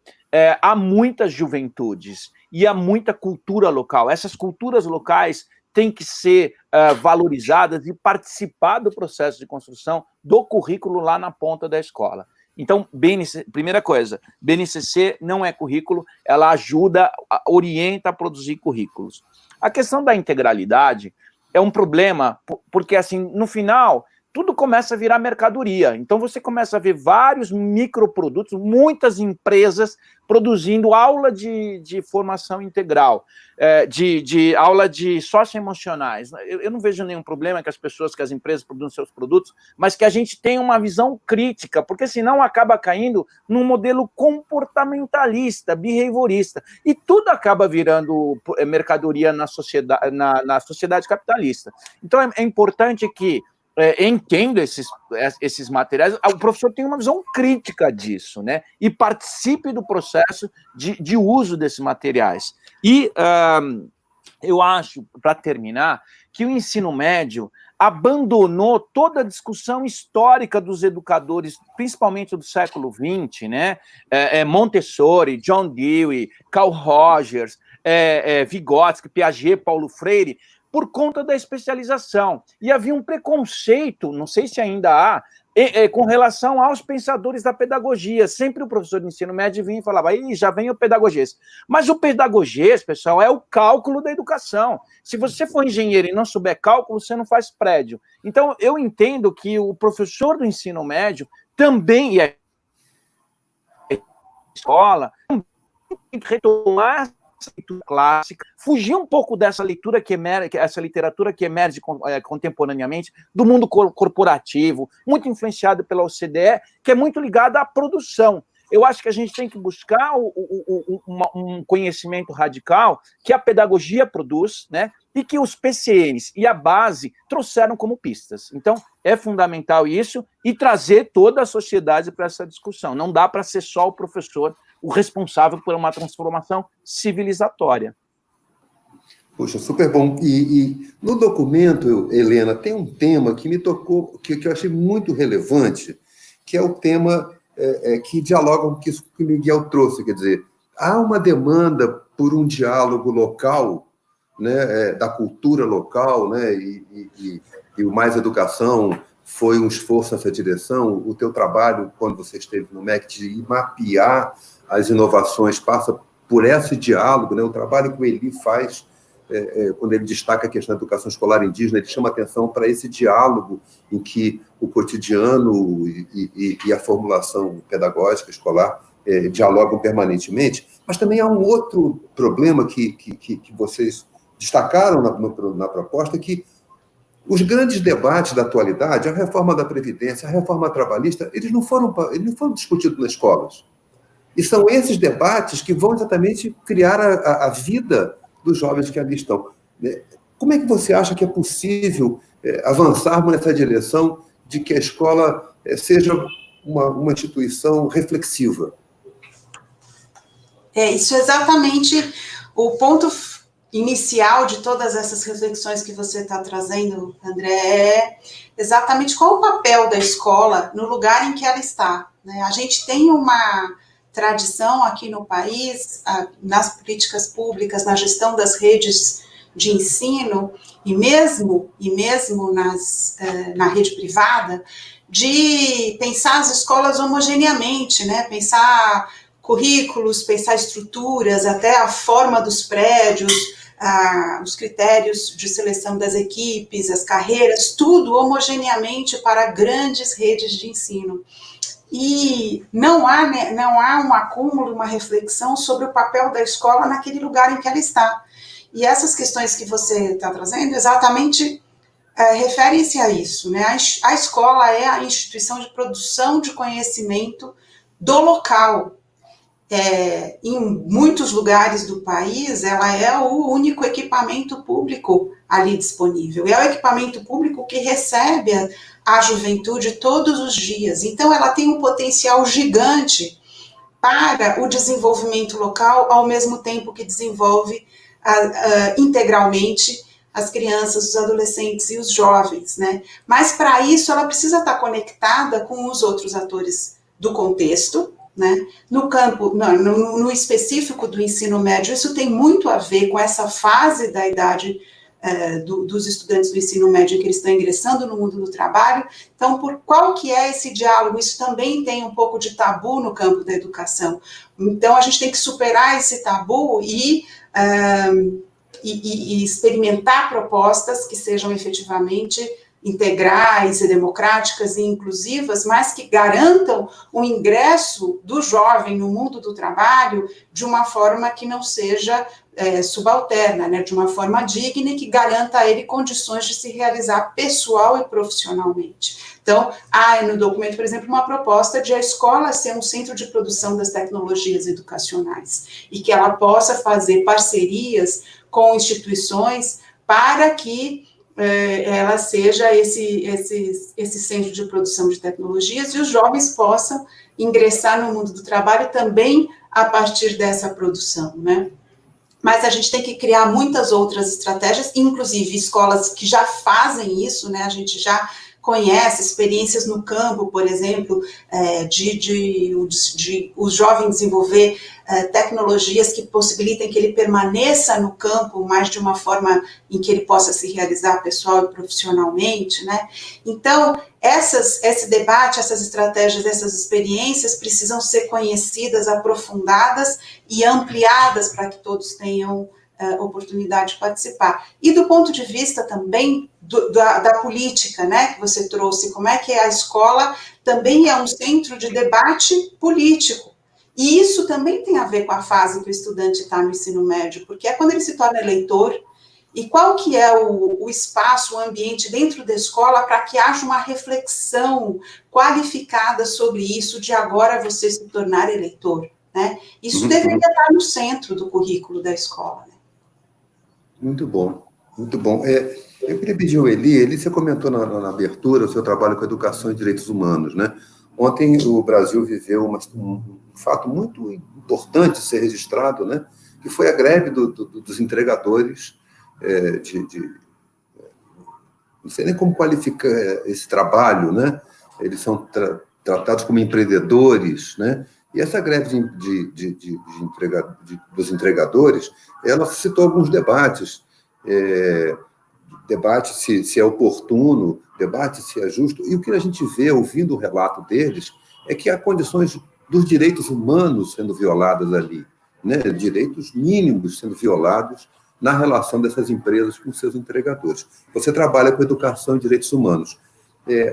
há muitas juventudes e há muita cultura local. Essas culturas locais têm que ser valorizadas e participar do processo de construção do currículo lá na ponta da escola. Então, primeira coisa, BNCC não é currículo, ela ajuda, orienta a produzir currículos. A questão da integralidade é um problema, porque, assim, no final, tudo começa a virar mercadoria. Então, você começa a ver vários microprodutos, muitas empresas produzindo aula de formação integral, de aula de socioemocionais. Eu não vejo nenhum problema que as empresas produzam seus produtos, mas que a gente tenha uma visão crítica, porque senão acaba caindo num modelo comportamentalista, behaviorista, e tudo acaba virando mercadoria na sociedade capitalista. Então, é importante que entendo esses materiais, o professor tem uma visão crítica disso, né? E participe do processo de uso desses materiais. E eu acho, para terminar, que o ensino médio abandonou toda a discussão histórica dos educadores, principalmente do século XX, né? Montessori, John Dewey, Carl Rogers, Vygotsky, Piaget, Paulo Freire, por conta da especialização. E havia um preconceito, não sei se ainda há, com relação aos pensadores da pedagogia. Sempre o professor de ensino médio vinha e falava, aí já vem o pedagogês. Mas o pedagogês, pessoal, é o cálculo da educação. Se você for engenheiro e não souber cálculo, você não faz prédio. Então, eu entendo que o professor do ensino médio também, e a escola, também tem que retomar essa leitura clássica, fugir um pouco dessa leitura essa literatura que emerge contemporaneamente do mundo corporativo, muito influenciado pela OCDE, que é muito ligada à produção. Eu acho que a gente tem que buscar um conhecimento radical que a pedagogia produz, né, e que os PCNs e a base trouxeram como pistas. Então, é fundamental isso e trazer toda a sociedade para essa discussão. Não dá para ser só o professor o responsável por uma transformação civilizatória. Poxa, super bom. E no documento, Helena, tem um tema que me tocou, que eu achei muito relevante, que é o tema que dialoga com isso que o Miguel trouxe, quer dizer, há uma demanda por um diálogo local, né, da cultura local, né, e o Mais Educação foi um esforço nessa direção. O teu trabalho, quando você esteve no MEC, de mapear as inovações, passa por esse diálogo, né? O trabalho que o Eli faz, quando ele destaca a questão da educação escolar indígena, ele chama atenção para esse diálogo em que o cotidiano e a formulação pedagógica escolar dialogam permanentemente. Mas também há um outro problema que vocês destacaram na proposta, que os grandes debates da atualidade, a reforma da Previdência, a reforma trabalhista, eles não foram discutidos nas escolas. E são esses debates que vão exatamente criar a vida dos jovens que ali estão. Como é que você acha que é possível avançarmos nessa direção de que a escola seja uma instituição reflexiva? Isso é exatamente o ponto inicial de todas essas reflexões que você está trazendo, André, é exatamente qual o papel da escola no lugar em que ela está, né? A gente tem uma tradição aqui no país, nas políticas públicas, na gestão das redes de ensino, e mesmo na rede privada, de pensar as escolas homogeneamente, né? Pensar currículos, pensar estruturas, até a forma dos prédios, os critérios de seleção das equipes, as carreiras, tudo homogeneamente para grandes redes de ensino. E não há um acúmulo, uma reflexão sobre o papel da escola naquele lugar em que ela está. E essas questões que você está trazendo exatamente referem-se a isso, né? A escola é a instituição de produção de conhecimento do local. Em muitos lugares do país, ela é o único equipamento público ali disponível. É o equipamento público que recebe a juventude todos os dias. Então, ela tem um potencial gigante para o desenvolvimento local, ao mesmo tempo que desenvolve integralmente as crianças, os adolescentes e os jovens, né? Mas, para isso, ela precisa estar conectada com os outros atores do contexto, né? No campo, no específico do ensino médio, isso tem muito a ver com essa fase da idade dos estudantes do ensino médio em que eles estão ingressando no mundo do trabalho. Então, por qual que é esse diálogo? Isso também tem um pouco de tabu no campo da educação. Então, a gente tem que superar esse tabu e experimentar propostas que sejam efetivamente integrais e democráticas e inclusivas, mas que garantam o ingresso do jovem no mundo do trabalho de uma forma que não seja subalterna, né, de uma forma digna e que garanta a ele condições de se realizar pessoal e profissionalmente. Então, há no documento, por exemplo, uma proposta de a escola ser um centro de produção das tecnologias educacionais e que ela possa fazer parcerias com instituições para que ela seja esse centro de produção de tecnologias e os jovens possam ingressar no mundo do trabalho também a partir dessa produção, né? Mas a gente tem que criar muitas outras estratégias, inclusive escolas que já fazem isso, né? A gente já conhece experiências no campo, por exemplo, de os jovens desenvolver tecnologias que possibilitem que ele permaneça no campo, mais de uma forma em que ele possa se realizar pessoal e profissionalmente, né? Então, esse debate, essas estratégias, essas experiências precisam ser conhecidas, aprofundadas e ampliadas para que todos tenham oportunidade de participar. E do ponto de vista também da política, né, que você trouxe, como é que a escola também é um centro de debate político. E isso também tem a ver com a fase que o estudante está no ensino médio, porque é quando ele se torna eleitor, e qual que é o espaço, o ambiente dentro da escola para que haja uma reflexão qualificada sobre isso, de agora você se tornar eleitor, né? Isso deveria estar no centro do currículo da escola, né? Muito bom, muito bom. Eu queria pedir ao Eli, você comentou na abertura o seu trabalho com educação e direitos humanos, né? Ontem o Brasil viveu um fato muito importante ser registrado, né? Que foi a greve dos entregadores não sei nem como qualificar esse trabalho, né? Eles são tratados como empreendedores, né? E essa greve dos entregadores, ela suscitou alguns debates. Debate se é oportuno, debate se é justo. E o que a gente vê, ouvindo o relato deles, é que há condições dos direitos humanos sendo violadas ali, né? Direitos mínimos sendo violados na relação dessas empresas com seus entregadores. Você trabalha com educação e direitos humanos.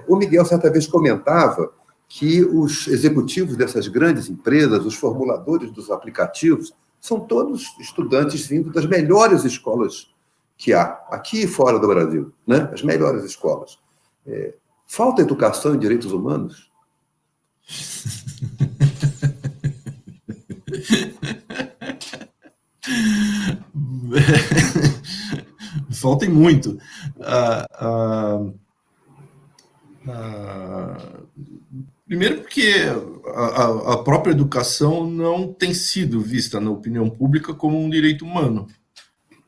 O Miguel, certa vez, comentava que os executivos dessas grandes empresas, os formuladores dos aplicativos, são todos estudantes vindo das melhores escolas que há, aqui e fora do Brasil, né? As melhores escolas. Falta educação em direitos humanos? Falta muito. Primeiro porque a própria educação não tem sido vista na opinião pública como um direito humano,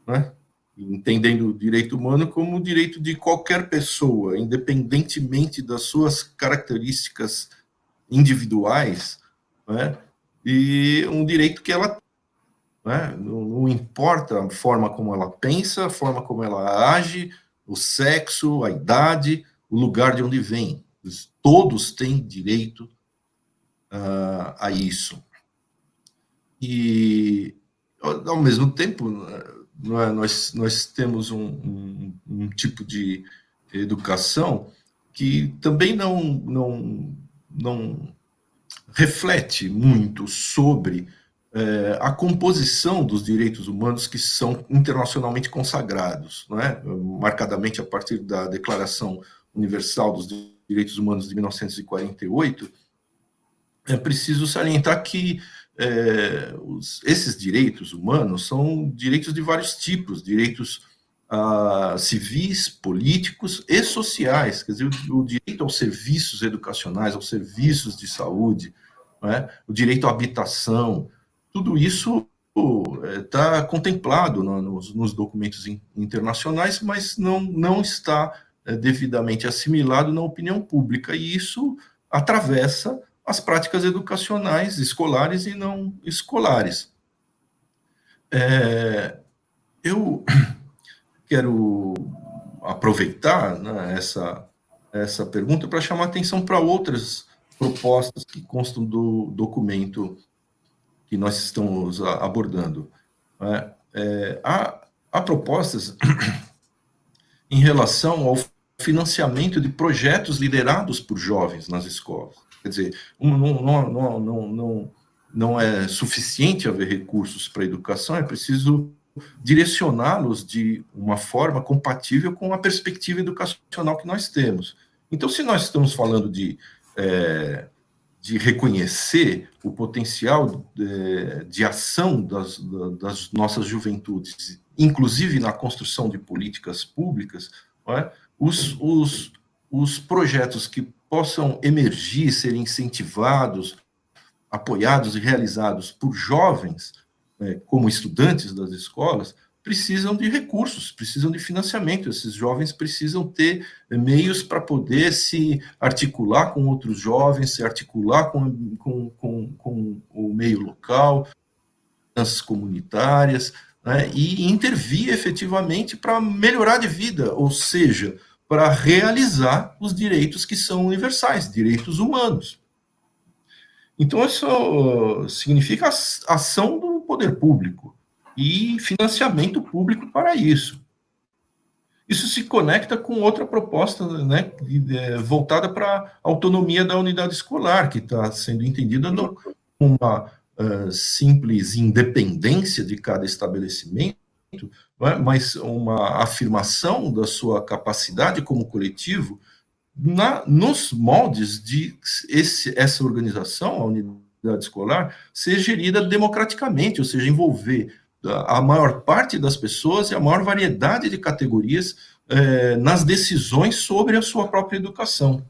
né? Entendendo o direito humano como o direito de qualquer pessoa, independentemente das suas características individuais, né? E um direito que ela, né? Não importa a forma como ela pensa, a forma como ela age, o sexo, a idade, o lugar de onde vem. Todos têm direito a isso. E, ao mesmo tempo, nós temos um tipo de educação que também não reflete muito sobre a composição dos direitos humanos que são internacionalmente consagrados, né? Marcadamente a partir da Declaração Universal dos Direitos Humanos de 1948, é preciso salientar que esses direitos humanos são direitos de vários tipos, direitos civis, políticos e sociais, quer dizer, o direito aos serviços educacionais, aos serviços de saúde, né? O direito à habitação, tudo isso está contemplado nos documentos internacionais, mas não está devidamente assimilado na opinião pública, e isso atravessa as práticas educacionais, escolares e não escolares. Eu quero aproveitar, né, essa pergunta para chamar atenção para outras propostas que constam do documento que nós estamos abordando. Há propostas em relação ao financiamento de projetos liderados por jovens nas escolas. Quer dizer, não é suficiente haver recursos para a educação, é preciso direcioná-los de uma forma compatível com a perspectiva educacional que nós temos. Então, se nós estamos falando de reconhecer o potencial de ação das nossas juventudes, inclusive na construção de políticas públicas, não é? Os projetos que possam emergir, serem incentivados, apoiados e realizados por jovens, como estudantes das escolas, precisam de recursos, precisam de financiamento. Esses jovens precisam ter meios para poder se articular com outros jovens, se articular com o meio local, as comunitárias, né, e intervir efetivamente para melhorar de vida, ou seja, para realizar os direitos que são universais, direitos humanos. Então, isso significa ação do poder público e financiamento público para isso. Isso se conecta com outra proposta, né, voltada para a autonomia da unidade escolar, que está sendo entendida como uma simples independência de cada estabelecimento, não é? Mas uma afirmação da sua capacidade como coletivo nos moldes de essa organização, a unidade escolar, ser gerida democraticamente, ou seja, envolver a maior parte das pessoas e a maior variedade de categorias nas decisões sobre a sua própria educação.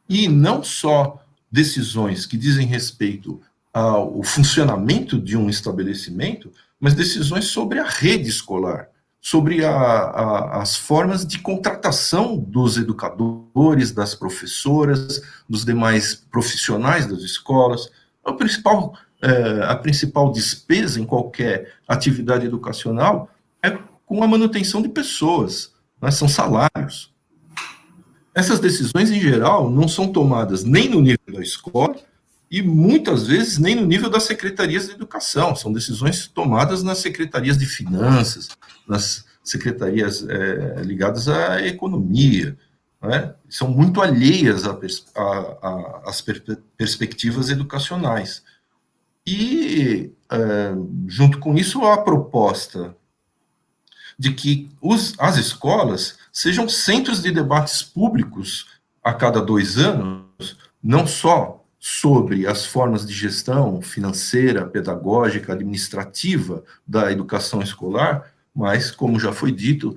E não só decisões que dizem respeito ao funcionamento de um estabelecimento, mas decisões sobre a rede escolar, sobre as formas de contratação dos educadores, das professoras, dos demais profissionais das escolas. A principal despesa em qualquer atividade educacional é com a manutenção de pessoas, né? São salários. Essas decisões, em geral, não são tomadas nem no nível da escola e, muitas vezes, nem no nível das secretarias de educação. São decisões tomadas nas secretarias de finanças, nas secretarias ligadas à economia, né? São muito alheias às perspectivas educacionais. E, junto com isso, a proposta de que as escolas sejam centros de debates públicos a cada 2 anos, não só sobre as formas de gestão financeira, pedagógica, administrativa da educação escolar, mas, como já foi dito,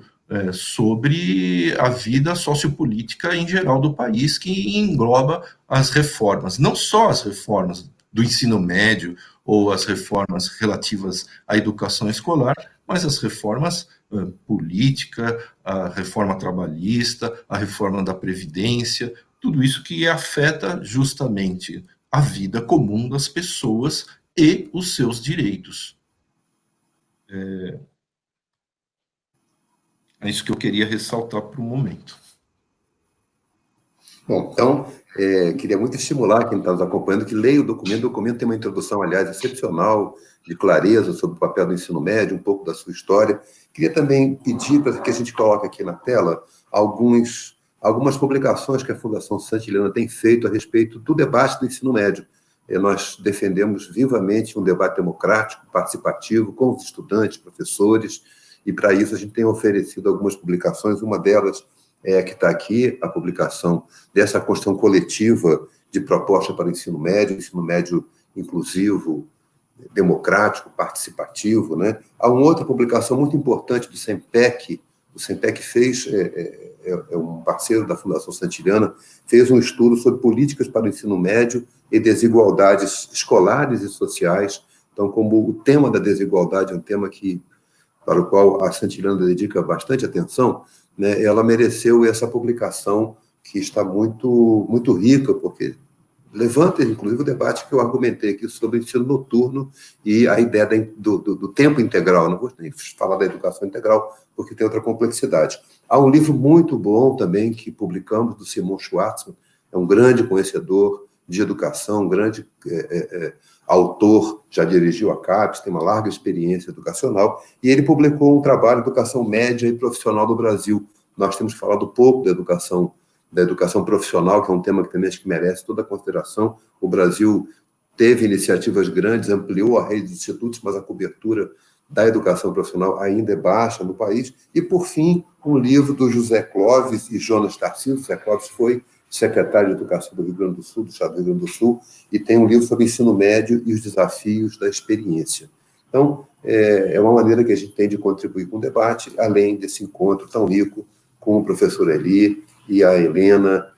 sobre a vida sociopolítica em geral do país, que engloba as reformas, não só as reformas do ensino médio ou as reformas relativas à educação escolar, mas as reformas política, a reforma trabalhista, a reforma da Previdência, tudo isso que afeta justamente a vida comum das pessoas e os seus direitos. É isso que eu queria ressaltar para o momento. Bom, então, queria muito estimular quem está nos acompanhando que leia o documento. O documento tem uma introdução, aliás, excepcional, de clareza sobre o papel do ensino médio, um pouco da sua história. Queria também pedir para que a gente coloque aqui na tela algumas publicações que a Fundação Santillana tem feito a respeito do debate do ensino médio. Nós defendemos vivamente um debate democrático, participativo, com os estudantes, professores, e para isso a gente tem oferecido algumas publicações. Uma delas que está aqui, a publicação dessa construção coletiva de proposta para o ensino médio inclusivo, democrático, participativo, né? Há uma outra publicação muito importante do SEMPEC. O SEMPEC fez, um parceiro da Fundação Santillana, fez um estudo sobre políticas para o ensino médio e desigualdades escolares e sociais. Então, como o tema da desigualdade é um tema para o qual a Santillana dedica bastante atenção, né, ela mereceu essa publicação que está muito, muito rica, porque levanta, inclusive, o debate que eu argumentei aqui sobre o ensino noturno e a ideia do tempo integral. Não vou nem falar da educação integral, porque tem outra complexidade. Há um livro muito bom também que publicamos, do Simon Schwartzman, é um grande conhecedor de educação, um grande autor, já dirigiu a CAPES, tem uma larga experiência educacional, e ele publicou um trabalho, Educação Média e Profissional do Brasil, nós temos falado pouco da educação profissional, que é um tema que também acho que merece toda a consideração. O Brasil teve iniciativas grandes, ampliou a rede de institutos, mas a cobertura da educação profissional ainda é baixa no país. E, por fim, um livro do José Clóvis e Jonas Tarcísio. José Clóvis foi secretário de Educação do Rio Grande do Sul, do Estado do Rio Grande do Sul, e tem um livro sobre ensino médio e os desafios da experiência. Então, é uma maneira que a gente tem de contribuir com o debate, além desse encontro tão rico com o professor Eli e a Helena.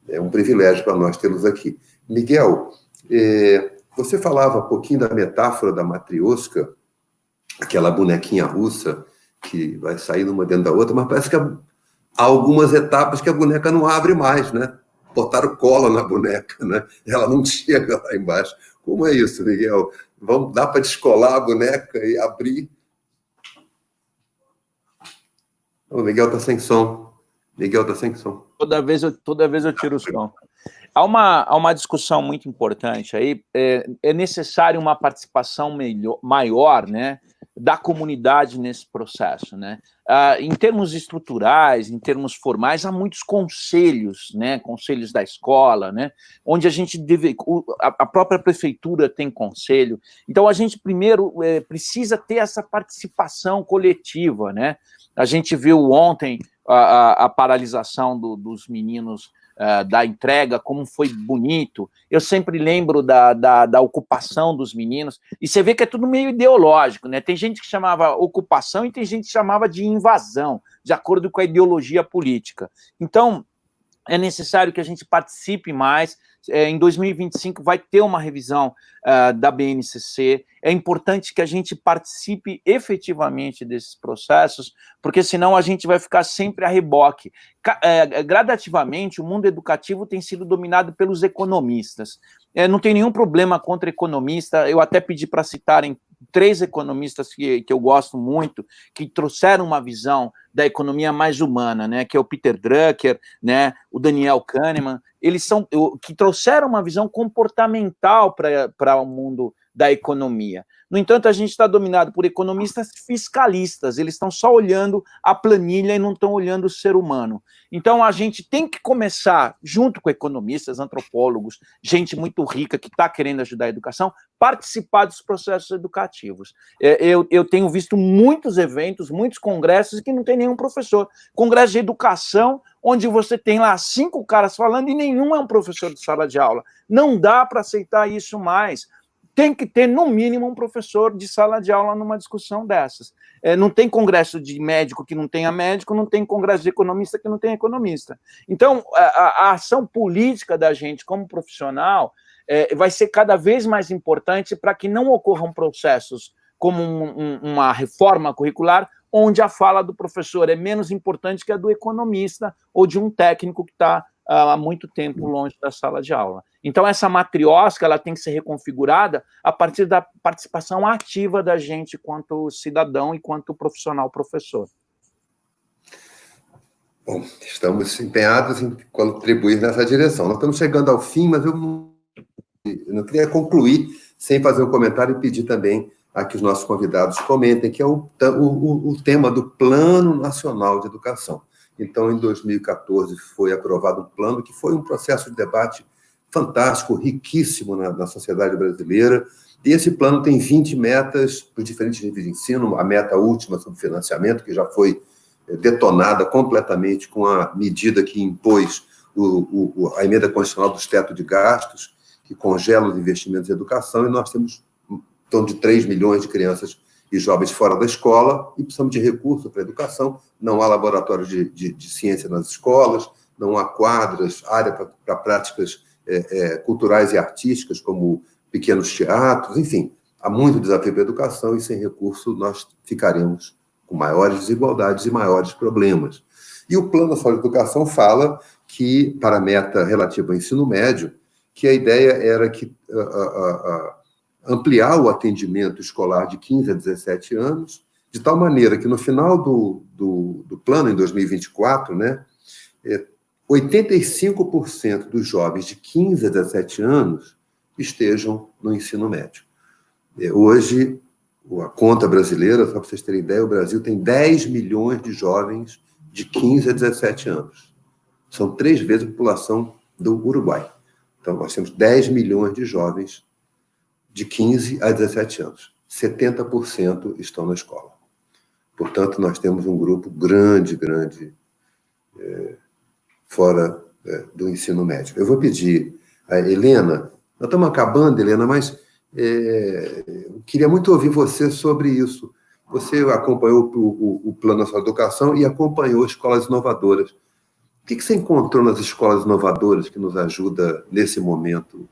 É um privilégio para nós tê-los aqui. Miguel, você falava um pouquinho da metáfora da matrioska, aquela bonequinha russa que vai sair uma dentro da outra, mas parece que há algumas etapas que a boneca não abre mais, né? Botaram cola na boneca, né? Ela não chega lá embaixo. Como é isso, Miguel? Dá para descolar a boneca e abrir? O Miguel está sem som. Miguel está sem som. Toda vez eu tiro o som. Há uma discussão muito importante aí. É necessário uma participação maior, né, da comunidade nesse processo, né? Em termos estruturais, em termos formais, há muitos conselhos, né? Conselhos da escola, né? Onde a gente a própria prefeitura tem conselho. Então, a gente primeiro precisa ter essa participação coletiva, né? A gente viu ontem a paralisação dos meninos da entrega, como foi bonito. Eu sempre lembro da ocupação dos meninos, e você vê que é tudo meio ideológico, né? Tem gente que chamava ocupação e tem gente que chamava de invasão, de acordo com a ideologia política. Então, é necessário que a gente participe mais. Em 2025 vai ter uma revisão da BNCC. É importante que a gente participe efetivamente desses processos, porque senão a gente vai ficar sempre a reboque. Gradativamente, o mundo educativo tem sido dominado pelos economistas. Não tem nenhum problema contra economista. Eu até pedi para citarem 3 economistas que eu gosto muito, que trouxeram uma visão da economia mais humana, né, que é o Peter Drucker, né, o Daniel Kahneman. Eles que trouxeram uma visão comportamental para o mundo da economia. No entanto, a gente está dominado por economistas fiscalistas, eles estão só olhando a planilha e não estão olhando o ser humano. Então, a gente tem que começar, junto com economistas, antropólogos, gente muito rica que está querendo ajudar a educação, participar dos processos educativos. Eu tenho visto muitos eventos, muitos congressos que não tem nenhum professor. Congresso de educação, onde você tem lá 5 caras falando e nenhum é um professor de sala de aula. Não dá para aceitar isso mais. Tem que ter, no mínimo, um professor de sala de aula numa discussão dessas. Não tem congresso de médico que não tenha médico, não tem congresso de economista que não tenha economista. Então, a ação política da gente como profissional vai ser cada vez mais importante para que não ocorram processos como uma reforma curricular, onde a fala do professor é menos importante que a do economista ou de um técnico que está há muito tempo longe da sala de aula. Então, essa matriosca ela tem que ser reconfigurada a partir da participação ativa da gente quanto cidadão e quanto profissional professor. Bom, estamos empenhados em contribuir nessa direção. Nós estamos chegando ao fim, mas eu não queria concluir sem fazer um comentário e pedir também a que os nossos convidados comentem, que é o tema do Plano Nacional de Educação. Então, em 2014, foi aprovado um plano que foi um processo de debate fantástico, riquíssimo na sociedade brasileira. E esse plano tem 20 metas para os diferentes níveis de ensino, a meta última sobre financiamento, que já foi detonada completamente com a medida que impôs a emenda constitucional dos tetos de gastos, que congela os investimentos em educação, e nós temos em torno de 3 milhões de crianças e jovens fora da escola, e precisamos de recursos para a educação. Não há laboratórios de ciência nas escolas, não há quadras, área para práticas culturais e artísticas, como pequenos teatros, enfim, há muito desafio para a educação, e sem recurso nós ficaremos com maiores desigualdades e maiores problemas. E o Plano Nacional de Educação fala que, para a meta relativa ao ensino médio, que a ideia era que ampliar o atendimento escolar de 15 a 17 anos, de tal maneira que no final do plano, em 2024, né, 85% dos jovens de 15 a 17 anos estejam no ensino médio. Hoje, a conta brasileira, só para vocês terem ideia, o Brasil tem 10 milhões de jovens de 15 a 17 anos. São 3 vezes a população do Uruguai. Então, nós temos 10 milhões de jovens de 15 a 17 anos. 70% estão na escola. Portanto, nós temos um grupo grande fora do ensino médio. Eu vou pedir a Helena, nós estamos acabando, Helena, mas eu queria muito ouvir você sobre isso. Você acompanhou o Plano Nacional de Educação e acompanhou escolas inovadoras. O que você encontrou nas escolas inovadoras que nos ajuda nesse momento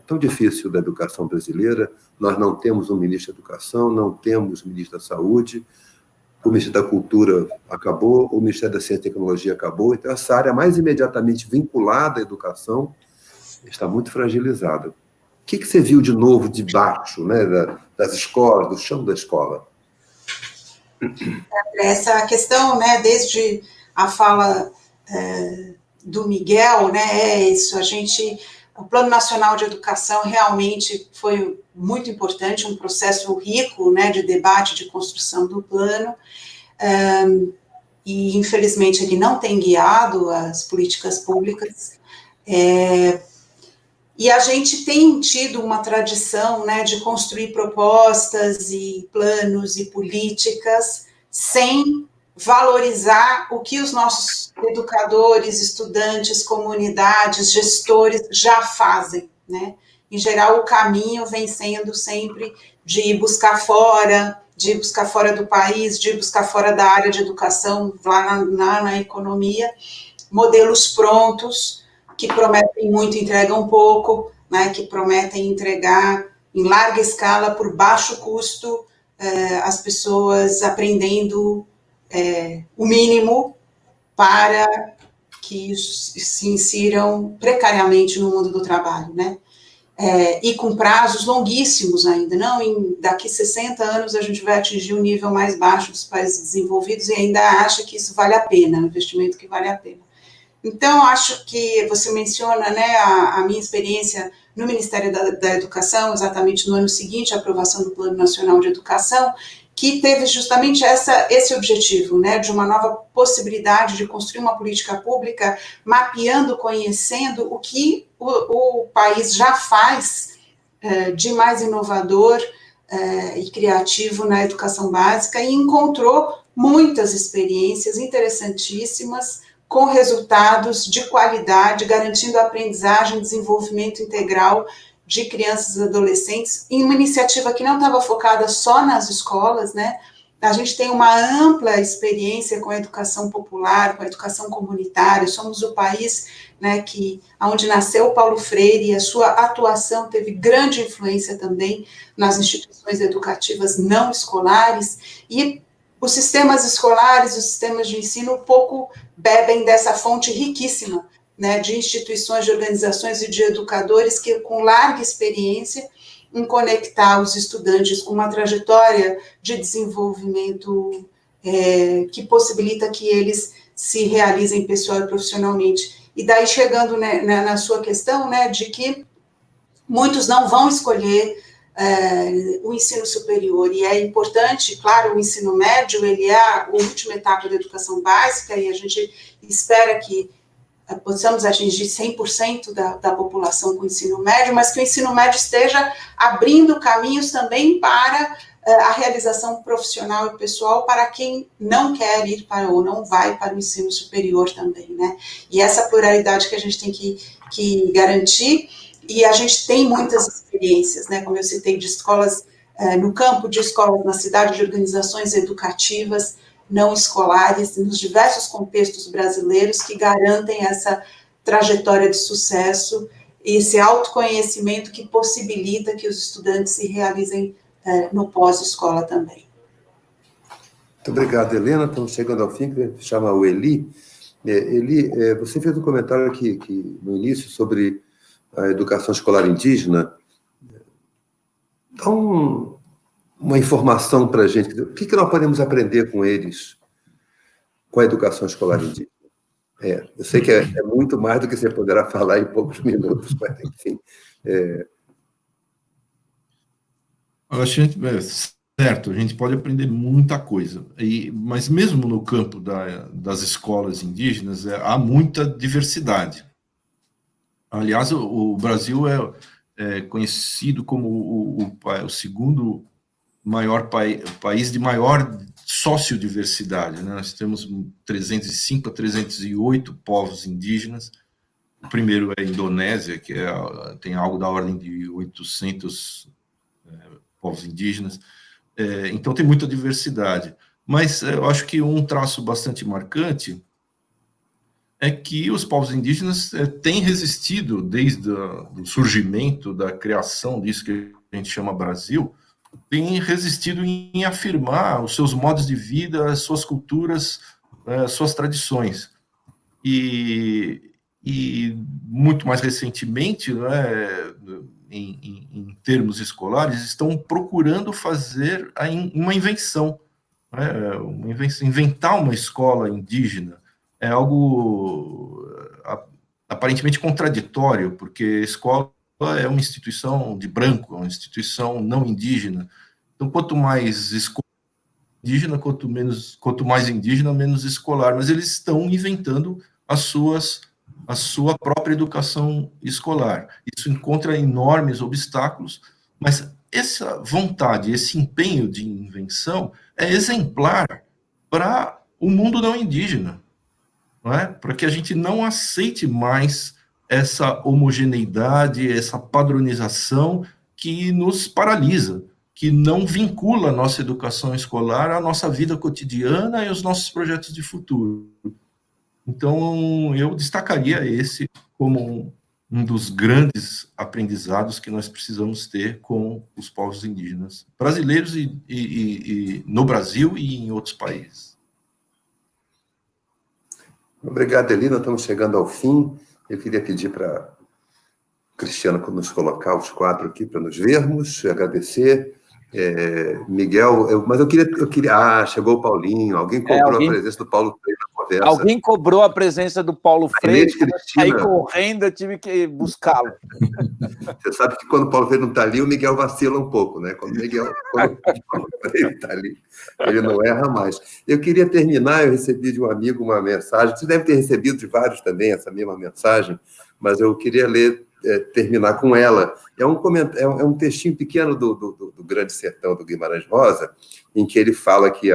tão difícil da educação brasileira? Nós não temos um ministro da Educação, não temos ministro da Saúde, o Ministério da Cultura acabou, o Ministério da Ciência e Tecnologia acabou, então essa área mais imediatamente vinculada à educação está muito fragilizada. O que você viu de novo de baixo, né, das escolas, do chão da escola? Essa questão, né, desde a fala do Miguel, né, é isso, o Plano Nacional de Educação realmente foi muito importante, um processo rico, né, de debate, de construção do plano, e infelizmente ele não tem guiado as políticas públicas, e a gente tem tido uma tradição, né, de construir propostas e planos e políticas sem valorizar o que os nossos educadores, estudantes, comunidades, gestores já fazem, né? Em geral, o caminho vem sendo sempre de ir buscar fora do país, de ir buscar fora da área de educação, lá na economia, modelos prontos, que prometem muito, entregam pouco, né, que prometem entregar em larga escala, por baixo custo, as pessoas aprendendo o mínimo para que se insiram precariamente no mundo do trabalho, né? E com prazos longuíssimos ainda, não, daqui 60 anos a gente vai atingir o nível mais baixo dos países desenvolvidos e ainda acha que isso vale a pena, um investimento que vale a pena. Então, acho que você menciona, né, a minha experiência no Ministério da Educação, exatamente no ano seguinte, a aprovação do Plano Nacional de Educação, que teve justamente esse objetivo, né, de uma nova possibilidade de construir uma política pública, mapeando, conhecendo o que o país já faz de mais inovador e criativo na educação básica, e encontrou muitas experiências interessantíssimas, com resultados de qualidade, garantindo a aprendizagem e desenvolvimento integral de crianças e adolescentes, em uma iniciativa que não estava focada só nas escolas, né? A gente tem uma ampla experiência com a educação popular, com a educação comunitária, somos o país, né, onde nasceu Paulo Freire, e a sua atuação teve grande influência também nas instituições educativas não escolares, e os sistemas escolares, os sistemas de ensino, pouco bebem dessa fonte riquíssima, né, de instituições, de organizações e de educadores que, com larga experiência em conectar os estudantes com uma trajetória de desenvolvimento que possibilita que eles se realizem pessoal e profissionalmente. E daí, chegando, né, na sua questão, né, de que muitos não vão escolher o ensino superior, e é importante, claro, o ensino médio, ele é a última etapa da educação básica, e a gente espera que possamos atingir 100% da população com o ensino médio, mas que o ensino médio esteja abrindo caminhos também para a realização profissional e pessoal para quem não quer ir para, ou não vai para o ensino superior também, né? E essa pluralidade que a gente tem que garantir. E a gente tem muitas experiências, né, como eu citei, de escolas no campo, de escolas na cidade, de organizações educativas não escolares, nos diversos contextos brasileiros, que garantem essa trajetória de sucesso e esse autoconhecimento que possibilita que os estudantes se realizem no pós-escola também. Muito obrigado, Helena. Estamos chegando ao fim, que chama o Eli. Eli, você fez um comentário aqui no início sobre a educação escolar indígena. Dá uma informação para a gente. O que nós podemos aprender com eles, com a educação escolar indígena? Eu sei que é muito mais do que você poderá falar em poucos minutos, mas, enfim. Acho que Certo, a gente pode aprender muita coisa, mas mesmo no campo das escolas indígenas, há muita diversidade. Aliás, o Brasil é conhecido como o segundo maior país de maior sociodiversidade, né? Nós temos 305 a 308 povos indígenas. O primeiro é a Indonésia, que tem algo da ordem de 800 povos indígenas. Então, tem muita diversidade. Mas eu acho que um traço bastante marcante é que os povos indígenas têm resistido desde o surgimento, da criação disso que a gente chama Brasil, têm resistido em afirmar os seus modos de vida, as suas culturas, as suas tradições. E muito mais recentemente, né, em termos escolares, estão procurando fazer uma invenção, né, inventar uma escola indígena. É algo aparentemente contraditório, porque a escola é uma instituição de branco, é uma instituição não indígena. Então, quanto mais escola indígena, quanto mais indígena, menos escolar. Mas eles estão inventando a sua própria educação escolar. Isso encontra enormes obstáculos, mas essa vontade, esse empenho de invenção é exemplar para o mundo não indígena, não é? Para que a gente não aceite mais essa homogeneidade, essa padronização que nos paralisa, que não vincula a nossa educação escolar à nossa vida cotidiana e aos nossos projetos de futuro. Então, eu destacaria esse como um dos grandes aprendizados que nós precisamos ter com os povos indígenas brasileiros e no Brasil e em outros países. Obrigado, Elina. Estamos chegando ao fim. Eu queria pedir para o Cristiano nos colocar os quatro aqui para nos vermos, agradecer. Miguel, mas eu queria... chegou o Paulinho. Alguém cobrou a presença do Paulo Freire na conversa. Alguém cobrou a presença do Paulo Freire, aí correndo, eu tive que buscá-lo. Você sabe que quando o Paulo Freire não está ali, o Miguel vacila um pouco, né? Quando o Paulo Freire está ali, ele não erra mais. Eu queria terminar, eu recebi de um amigo uma mensagem, você deve ter recebido de vários também essa mesma mensagem, mas eu queria terminar com ela. É um textinho pequeno do Grande Sertão, do Guimarães Rosa, em que ele fala que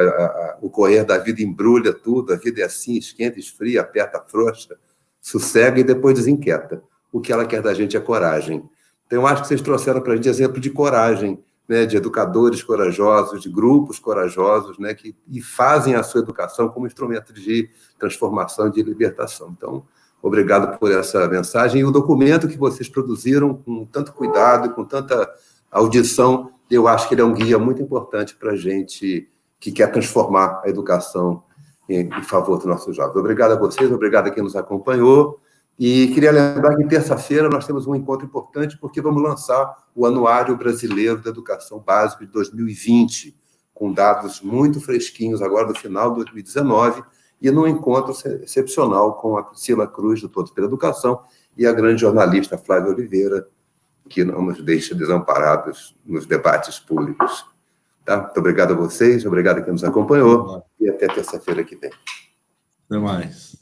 o correr da vida embrulha tudo, a vida é assim, esquenta, esfria, aperta, afrouxa, sossega e depois desinquieta. O que ela quer da gente é coragem. Então, eu acho que vocês trouxeram para a gente exemplo de coragem, né, de educadores corajosos, de grupos corajosos, né, que fazem a sua educação como instrumento de transformação e de libertação. Então, obrigado por essa mensagem. E o documento que vocês produziram com tanto cuidado e com tanta audição, eu acho que ele é um guia muito importante para a gente que quer transformar a educação em favor dos nossos jovens. Obrigado a vocês, obrigado a quem nos acompanhou. E queria lembrar que terça-feira nós temos um encontro importante porque vamos lançar o Anuário Brasileiro da Educação Básica de 2020, com dados muito fresquinhos agora no final de 2019, e num encontro excepcional com a Priscila Cruz, do Todos pela Educação, e a grande jornalista Flávia Oliveira, que não nos deixa desamparados nos debates públicos. Tá? Muito obrigado a vocês, obrigado a quem nos acompanhou, e até terça-feira que vem. Até mais.